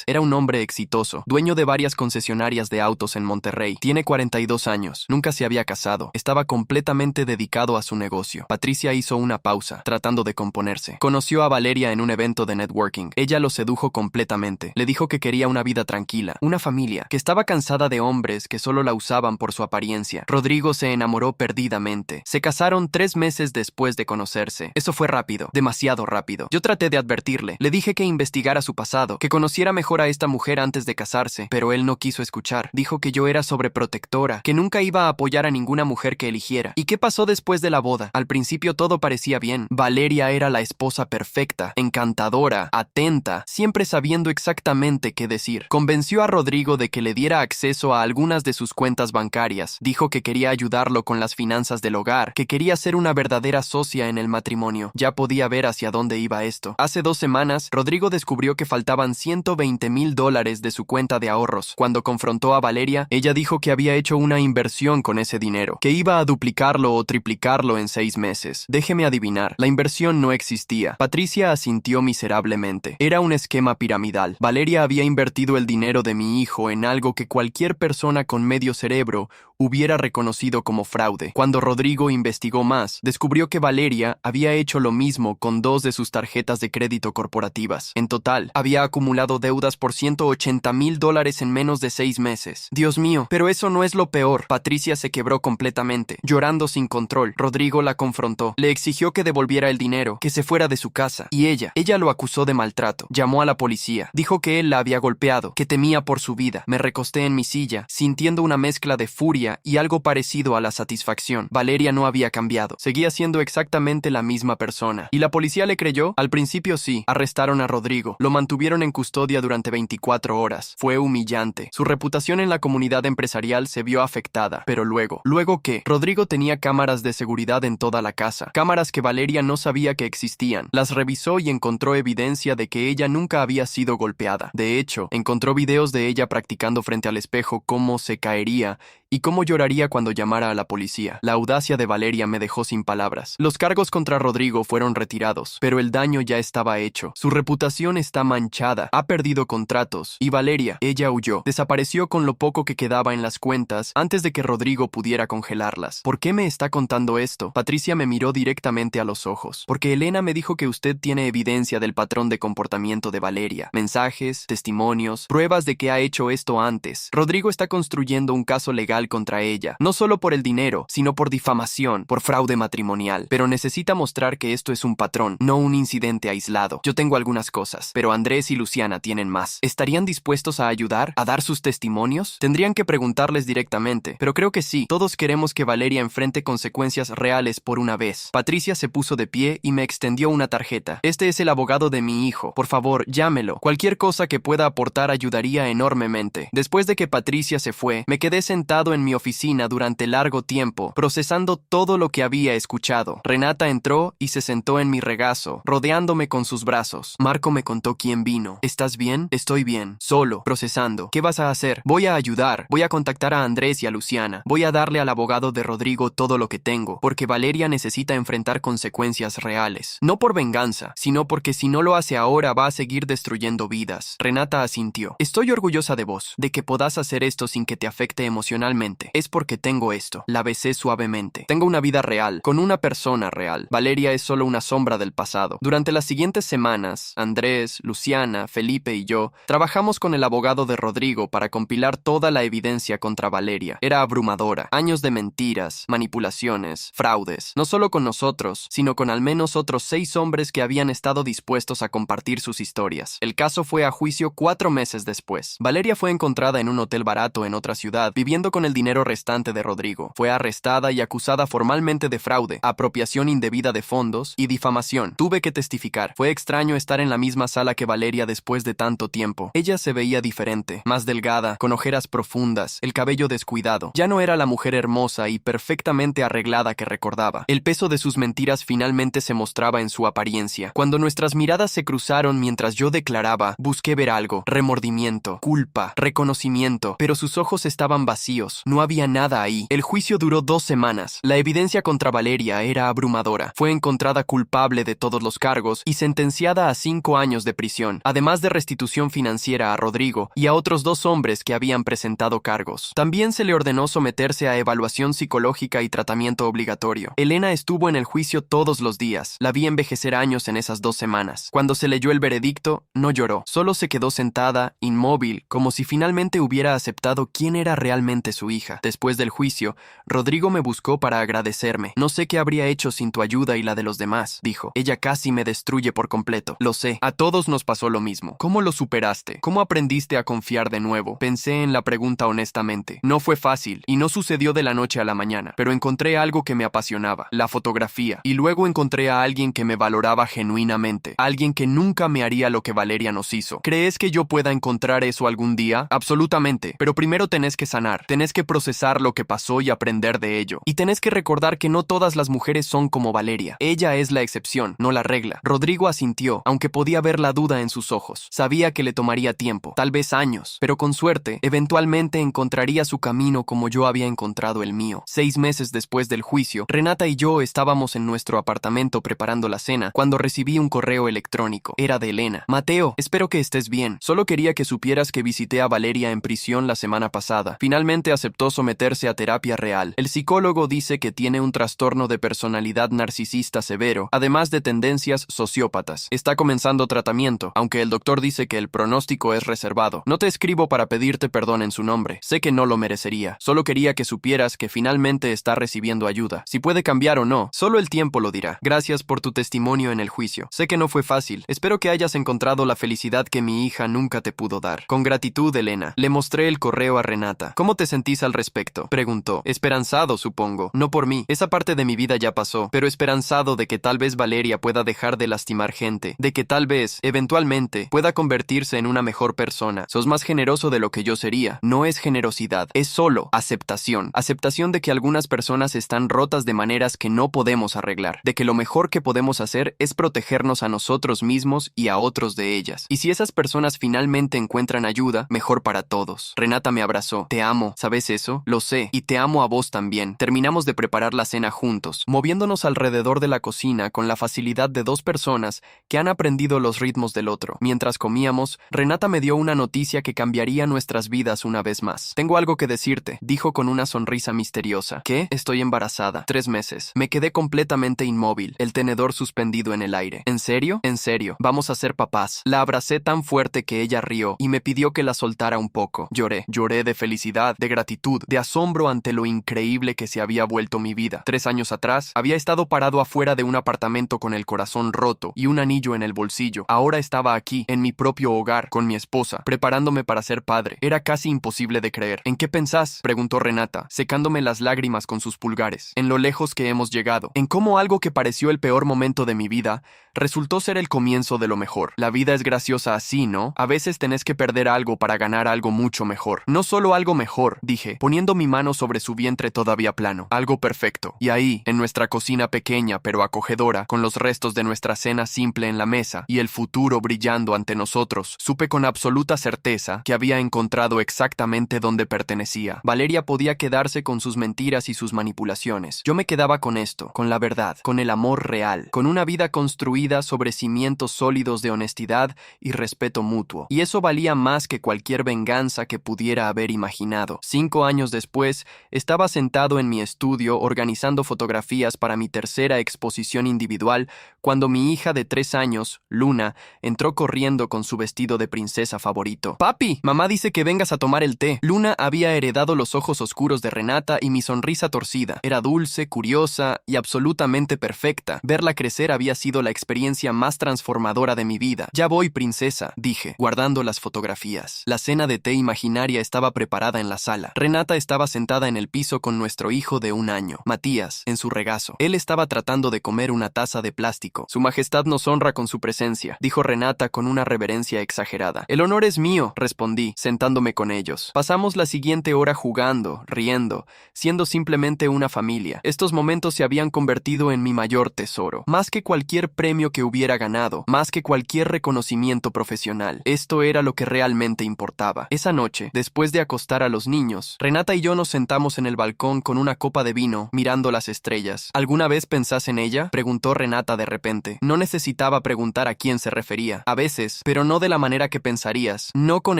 Era un hombre exitoso, dueño de varias concesionarias de autos en Monterrey. Tiene 42 años. Nunca se había casado. Estaba completamente dedicado a su negocio. Patricia hizo una pausa, tratando de componerse. Conoció a Valeria en un evento de networking. Ella lo sedujo completamente. Le dijo que quería una vida tranquila, una familia, que estaba cansada de hombres que solo la usaban por su apariencia. Rodrigo se enamoró perdidamente. Se casaron 3 meses después de conocerse. Eso fue rápido, demasiado rápido. Yo traté de advertirle. Le dije que investigara su pasado, que conociera mejor a esta mujer antes de casarse, pero él no quiso escuchar. Dijo que yo era sobreprotectora, que nunca iba a apoyar a ninguna mujer que eligiera. ¿Y qué pasó después de la boda? Al principio todo parecía bien. Valeria era la esposa perfecta, encantadora, atenta, siempre sabiendo exactamente qué decir. Convenció a Rodrigo de que le diera acceso a algunas de sus cuentas bancarias. Dijo que quería ayudarlo con las finanzas del hogar, que quería ser una verdadera socia en el matrimonio. Ya podía ver hacia dónde iba esto. Hace 2 semanas, Rodrigo descubrió que faltaban $120,000 de su cuenta de ahorros. Cuando confrontó a Valeria, ella dijo que había hecho una inversión con ese dinero, que iba a duplicarlo o triplicarlo en 6 meses. Déjeme adivinar, la inversión no existía. Patricia asintió miserablemente. Era un esquema piramidal. Valeria había invertido el dinero de mi hijo en algo que cualquier persona con medio cerebro hubiera reconocido como fraude. Cuando Rodrigo investigó más, descubrió que Valeria había hecho lo mismo con 2 de sus tarjetas de crédito corporativas. En total, había acumulado deudas por $180,000 en menos de 6 meses. Dios mío, pero eso no es lo peor. Patricia se quebró completamente, llorando sin control. Rodrigo la confrontó. Le exigió que devolviera el dinero, que se fuera de su casa. Y ella lo acusó de maltrato. Llamó a la policía. Dijo que él la había golpeado, que temía por su vida. Me recosté en mi silla, sintiendo una mezcla de furia y algo parecido a la satisfacción. Valeria no había cambiado. Seguía siendo exactamente la misma persona. ¿Y la policía le creyó? Al principio sí. Arrestaron a Rodrigo. Lo mantuvieron en custodia durante 24 horas. Fue humillante. Su reputación en la comunidad empresarial se vio afectada. Pero luego ¿qué? Rodrigo tenía cámaras de seguridad en toda la casa. Cámaras que Valeria no sabía que existían. Las revisó y encontró evidencia de que ella nunca había sido golpeada. De hecho, encontró videos de ella practicando frente al espejo cómo se caería y cómo lloraría cuando llamara a la policía. La audacia de Valeria me dejó sin palabras. Los cargos contra Rodrigo fueron retirados, pero el daño ya estaba hecho. Su reputación está manchada, ha perdido contratos, y Valeria, ella huyó. Desapareció con lo poco que quedaba en las cuentas antes de que Rodrigo pudiera congelarlas. ¿Por qué me está contando esto? Patricia me miró directamente a los ojos. Porque Elena me dijo que usted tiene evidencia del patrón de comportamiento de Valeria. Mensajes, testimonios, pruebas de que ha hecho esto antes. Rodrigo está construyendo un caso legal contra ella, no solo por el dinero, sino por difamación, por fraude matrimonial. Pero necesita mostrar que esto es un patrón, no un incidente aislado. Yo tengo algunas cosas, pero Andrés y Luciana tienen más. ¿Estarían dispuestos a ayudar? ¿A dar sus testimonios? Tendrían que preguntarles directamente, pero creo que sí. Todos queremos que Valeria enfrente consecuencias reales por una vez. Patricia se puso de pie y me extendió una tarjeta. Este es el abogado de mi hijo. Por favor, llámelo. Cualquier cosa que pueda aportar ayudaría enormemente. Después de que Patricia se fue, me quedé sentado en mi oficina durante largo tiempo, procesando todo lo que había escuchado. Renata entró y se sentó en mi regazo, rodeándome con sus brazos. Marco me contó quién vino. ¿Estás bien? Estoy bien. Solo, procesando. ¿Qué vas a hacer? Voy a ayudar. Voy a contactar a Andrés y a Luciana. Voy a darle al abogado de Rodrigo todo lo que tengo, porque Valeria necesita enfrentar consecuencias reales. No por venganza, sino porque si no lo hace ahora va a seguir destruyendo vidas. Renata asintió. Estoy orgullosa de vos, de que podás hacer esto sin que te afecte emocionalmente. Es porque tengo esto. La besé suavemente. Tengo una vida real, con una persona real. Valeria es solo una sombra del pasado. Durante las siguientes semanas, Andrés, Luciana, Felipe y yo trabajamos con el abogado de Rodrigo para compilar toda la evidencia contra Valeria. Era abrumadora. Años de mentiras, manipulaciones, fraudes. No solo con nosotros, sino con al menos otros 6 hombres que habían estado dispuestos a compartir sus historias. El caso fue a juicio 4 meses después. Valeria fue encontrada en un hotel barato en otra ciudad, viviendo con el dinero restante de Rodrigo. Fue arrestada y acusada formalmente de fraude, apropiación indebida de fondos y difamación. Tuve que testificar. Fue extraño estar en la misma sala que Valeria después de tanto tiempo. Ella se veía diferente, más delgada, con ojeras profundas, el cabello descuidado. Ya no era la mujer hermosa y perfectamente arreglada que recordaba. El peso de sus mentiras finalmente se mostraba en su apariencia. Cuando nuestras miradas se cruzaron mientras yo declaraba, busqué ver algo remordimiento, culpa, reconocimiento, pero sus ojos estaban vacíos, no había nada ahí. El juicio duró 2 semanas. La evidencia contra Valeria era abrumadora. Fue encontrada culpable de todos los cargos y sentenciada a 5 años de prisión, además de restitución financiera a Rodrigo y a otros 2 hombres que habían presentado cargos. También se le ordenó someterse a evaluación psicológica y tratamiento obligatorio. Elena estuvo en el juicio todos los días. La vi envejecer años en esas 2 semanas. Cuando se leyó el veredicto, no lloró. Solo se quedó sentada, inmóvil, como si finalmente hubiera aceptado quién era realmente su hija. Después del juicio, Rodrigo me buscó para agradecerme. No sé qué habría hecho sin tu ayuda y la de los demás, dijo. Ella casi me destruye por completo. Lo sé, a todos nos pasó lo mismo. ¿Cómo lo superaste? ¿Cómo aprendiste a confiar de nuevo? Pensé en la pregunta honestamente. No fue fácil, y no sucedió de la noche a la mañana, pero encontré algo que me apasionaba, la fotografía, y luego encontré a alguien que me valoraba genuinamente, alguien que nunca me haría lo que Valeria nos hizo. ¿Crees que yo pueda encontrar eso algún día? Absolutamente, pero primero tenés que sanar, tenés que procesar lo que pasó y aprender de ello, y tenés que recordar que no todas las mujeres son como Valeria. Ella es la excepción, no la regla. Rodrigo asintió, aunque podía ver la duda en sus ojos. Sabía que le tomaría tiempo, tal vez años, pero con suerte, eventualmente encontraría su camino como yo había encontrado el mío. 6 meses después del juicio, Renata y yo estábamos en nuestro apartamento preparando la cena cuando recibí un correo electrónico. Era de Elena. Mateo, espero que estés bien. Solo quería que supieras que visité a Valeria en prisión la semana pasada. Finalmente aceptó someterse a terapia real. El psicólogo dice que tiene un trastorno de personalidad narcisista severo, además de tendencias sociópatas. Está comenzando tratamiento, aunque el doctor dice que el pronóstico es reservado. No te escribo para pedirte perdón en su nombre. Sé que no lo merecería. Solo quería que supieras que finalmente está recibiendo ayuda. Si puede cambiar o no, solo el tiempo lo dirá. Gracias por tu testimonio en el juicio. Sé que no fue fácil. Espero que hayas encontrado la felicidad que mi hija nunca te pudo dar. Con gratitud, Elena. Le mostré el correo a Renata. ¿Cómo te sentís al respecto? Preguntó. Esperanzado, supongo. No por mí. Esa parte de mi vida ya pasó. Pero esperanzado de que tal vez Valeria pueda dejar de lastimar gente. De que tal vez, eventualmente, pueda convertirse en una mejor persona. Sos más generoso de lo que yo sería. No es generosidad. Es solo aceptación. Aceptación de que algunas personas están rotas de maneras que no podemos arreglar. De que lo mejor que podemos hacer es protegernos a nosotros mismos y a otros de ellas. Y si esas personas finalmente encuentran ayuda, mejor para todos. Renata me abrazó. Te amo. ¿Sabes eso? Lo sé. Y te amo a vos también. Terminamos de preparar la cena juntos, moviéndonos alrededor de la cocina con la facilidad de 2 personas que han aprendido los ritmos del otro. Mientras comíamos, Renata me dio una noticia que cambiaría nuestras vidas una vez más. Tengo algo que decirte, dijo con una sonrisa misteriosa. ¿Qué? Estoy embarazada. 3 meses. Me quedé completamente inmóvil, el tenedor suspendido en el aire. ¿En serio? En serio. Vamos a ser papás. La abracé tan fuerte que ella rió y me pidió que la soltara un poco. Lloré. Lloré de felicidad, de gratitud, de asombro ante lo increíble que se había vuelto mi vida. 3 años atrás, había estado parado afuera de un apartamento con el corazón roto y un anillo en el bolsillo. Ahora estaba aquí, en mi propio hogar, con mi esposa, preparándome para ser padre. Era casi imposible de creer. ¿En qué pensás?, preguntó Renata, secándome las lágrimas con sus pulgares. En lo lejos que hemos llegado. En cómo algo que pareció el peor momento de mi vida resultó ser el comienzo de lo mejor. La vida es graciosa así, ¿no? A veces tenés que perder algo para ganar algo mucho mejor. No solo algo mejor, dije, poniendo mi mano sobre su vientre todavía plano. Algo perfecto. Y ahí, en nuestra cocina pequeña pero acogedora, con los restos de nuestra cena simple en la mesa y el futuro brillando ante nosotros, supe con absoluta certeza que había encontrado exactamente donde pertenecía. Valeria podía quedarse con sus mentiras y sus manipulaciones. Yo me quedaba con esto, con la verdad, con el amor real, con una vida construida sobre cimientos sólidos de honestidad y respeto mutuo. Y eso valía más que cualquier venganza que pudiera haber imaginado. 5 años después, estaba sentado en mi estudio organizando fotografías para mi tercera exposición individual cuando mi hija de 3 años, Luna, entró corriendo con su vestido de princesa favorito. «Papi, mamá dice que vengas a tomar el té». Luna había heredado los ojos oscuros de Renata y mi sonrisa torcida. Era dulce, curiosa y absolutamente perfecta. Verla crecer había sido la experiencia más transformadora de mi vida. «Ya voy, princesa», dije, guardando las fotografías. La cena de té imaginaria estaba preparada en la sala. Renata estaba sentada en el piso con nuestro hijo de 1 año, Matías, en su regazo. Él estaba tratando de comer una taza de plástico. «Su majestad nos honra con su presencia», dijo Renata con una reverencia exagerada. «El honor es mío», respondí, sentándome con ellos. Pasamos la siguiente hora jugando, riendo, siendo simplemente una familia. Estos momentos se habían convertido en mi mayor tesoro. Más que cualquier premio que hubiera ganado, más que cualquier reconocimiento profesional. Esto era lo que realmente importaba. Esa noche, después de acostar a los niños, Renata y yo nos sentamos en el balcón con una copa de vino, mirando las estrellas. ¿Alguna vez pensás en ella?, preguntó Renata de repente. No necesitaba preguntar a quién se refería. A veces, pero no de la manera que pensarías. No con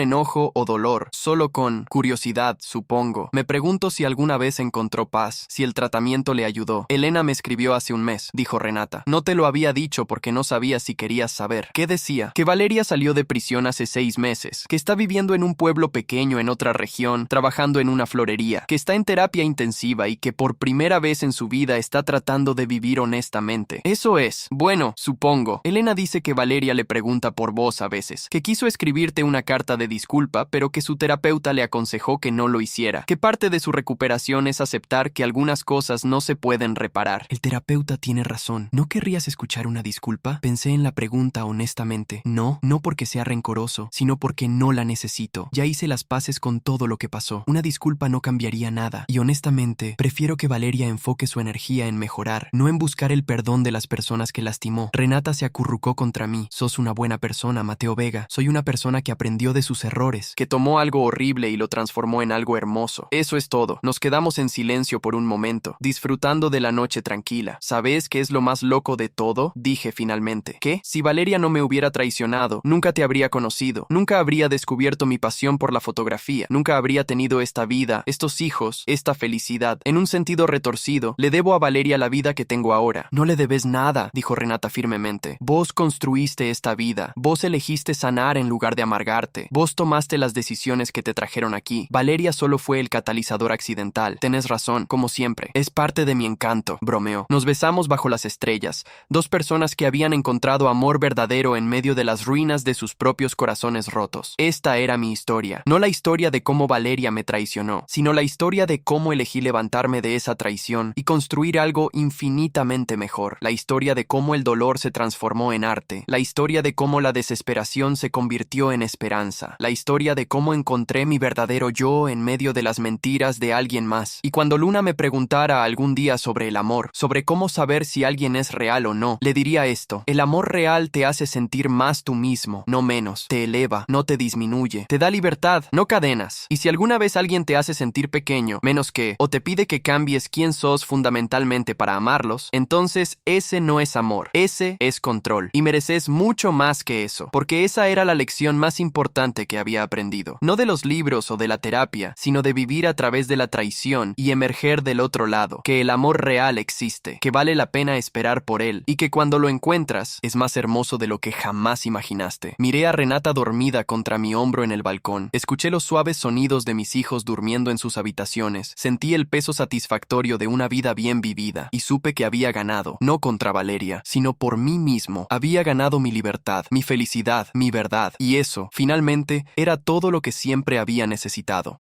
enojo o dolor, solo con curiosidad, supongo. Me pregunto si alguna vez encontró paz, si el tratamiento le ayudó. Elena me escribió hace un mes, dijo Renata. No te lo había dicho porque no sabía si querías saber. ¿Qué decía? Que Valeria salió de prisión hace 6 meses, que está viviendo en un pueblo pequeño en otra región, trabajando en una florería, que está en terapia intensiva y que por primera vez en su vida está tratando de vivir honestamente. Eso es. Bueno, supongo. Elena dice que Valeria le pregunta por vos a veces, que quiso escribirte una carta de disculpa, pero que su terapeuta le aconsejó que no lo hiciera, que parte de su recuperación es aceptar que algunas cosas no se pueden reparar. El terapeuta tiene razón. ¿No querrías escuchar una disculpa? Pensé en la pregunta honestamente. No porque sea rencoroso, sino porque no la necesito. Ya hice las paces con todo lo que pasó. Una disculpa no cambiaría nada. Y honestamente, prefiero que Valeria enfoque su energía en mejorar, no en buscar el perdón de las personas que lastimó. Renata se acurrucó contra mí. Sos una buena persona, Mateo Vega. Soy una persona que aprendió de sus errores, que tomó algo horrible y lo transformó en algo hermoso. Eso es todo. Nos quedamos en silencio por un momento, disfrutando de la noche tranquila. ¿Sabes qué es lo más loco de todo?, dije finalmente. ¿Qué? Si Valeria no me hubiera traicionado, nunca te habría conocido, nunca habría descubierto mi pasión por la fotografía, nunca habría tenido esta vida, estos hijos, esta felicidad. En un sentido retorcido, le debo a Valeria la vida que tengo ahora. No le debes nada, dijo Renata firmemente. Vos construiste esta vida, vos elegiste sanar en lugar de amargarte, vos tomaste las decisiones que te trajeron aquí. Valeria solo fue el catalizador accidental. Tenés razón, como siempre. Es parte de mi encanto, bromeó. Nos besamos bajo las estrellas, dos personas que habían encontrado amor verdadero en medio de las ruinas de sus propios corazones rotos. Esta era mi historia, no la historia de cómo Valeria me traicionó, sino la historia de cómo elegí levantarme de esa traición y construir algo infinitamente mejor. La historia de cómo el dolor se transformó en arte, la historia de cómo la desesperación se convirtió en esperanza, la historia de cómo encontré mi verdadero yo en medio de las mentiras de alguien más. Y cuando Luna me preguntara algún día sobre el amor, sobre cómo saber si alguien es real o no, le diría esto: el amor real te hace sentir más tú mismo, no menos, te eleva, no te disminuye, te da libertad, no cadenas. Y si alguna vez alguien te hace sentir pequeño, menos que, o te pide que cambies quién sos fundamentalmente para amarlos, entonces ese no es amor, ese es control. Y mereces mucho más que eso, porque esa era la lección más importante que había aprendido. No de los libros o de la terapia, sino de vivir a través de la traición y emerger del otro lado, que el amor real existe, que vale la pena esperar por él, y que cuando lo encuentras, es más hermoso de lo que jamás imaginaste. Miré a Renata dormida contra mi hombro en el balcón, escuché los suaves sonidos de mis hijos durmiendo en sus habitaciones, sentí el peso satisfactorio de una vida bien vivida, y supe que había ganado, no contra Valeria, sino por mí mismo. Había ganado mi libertad, mi felicidad, mi verdad, y eso, finalmente, era todo lo que siempre había necesitado.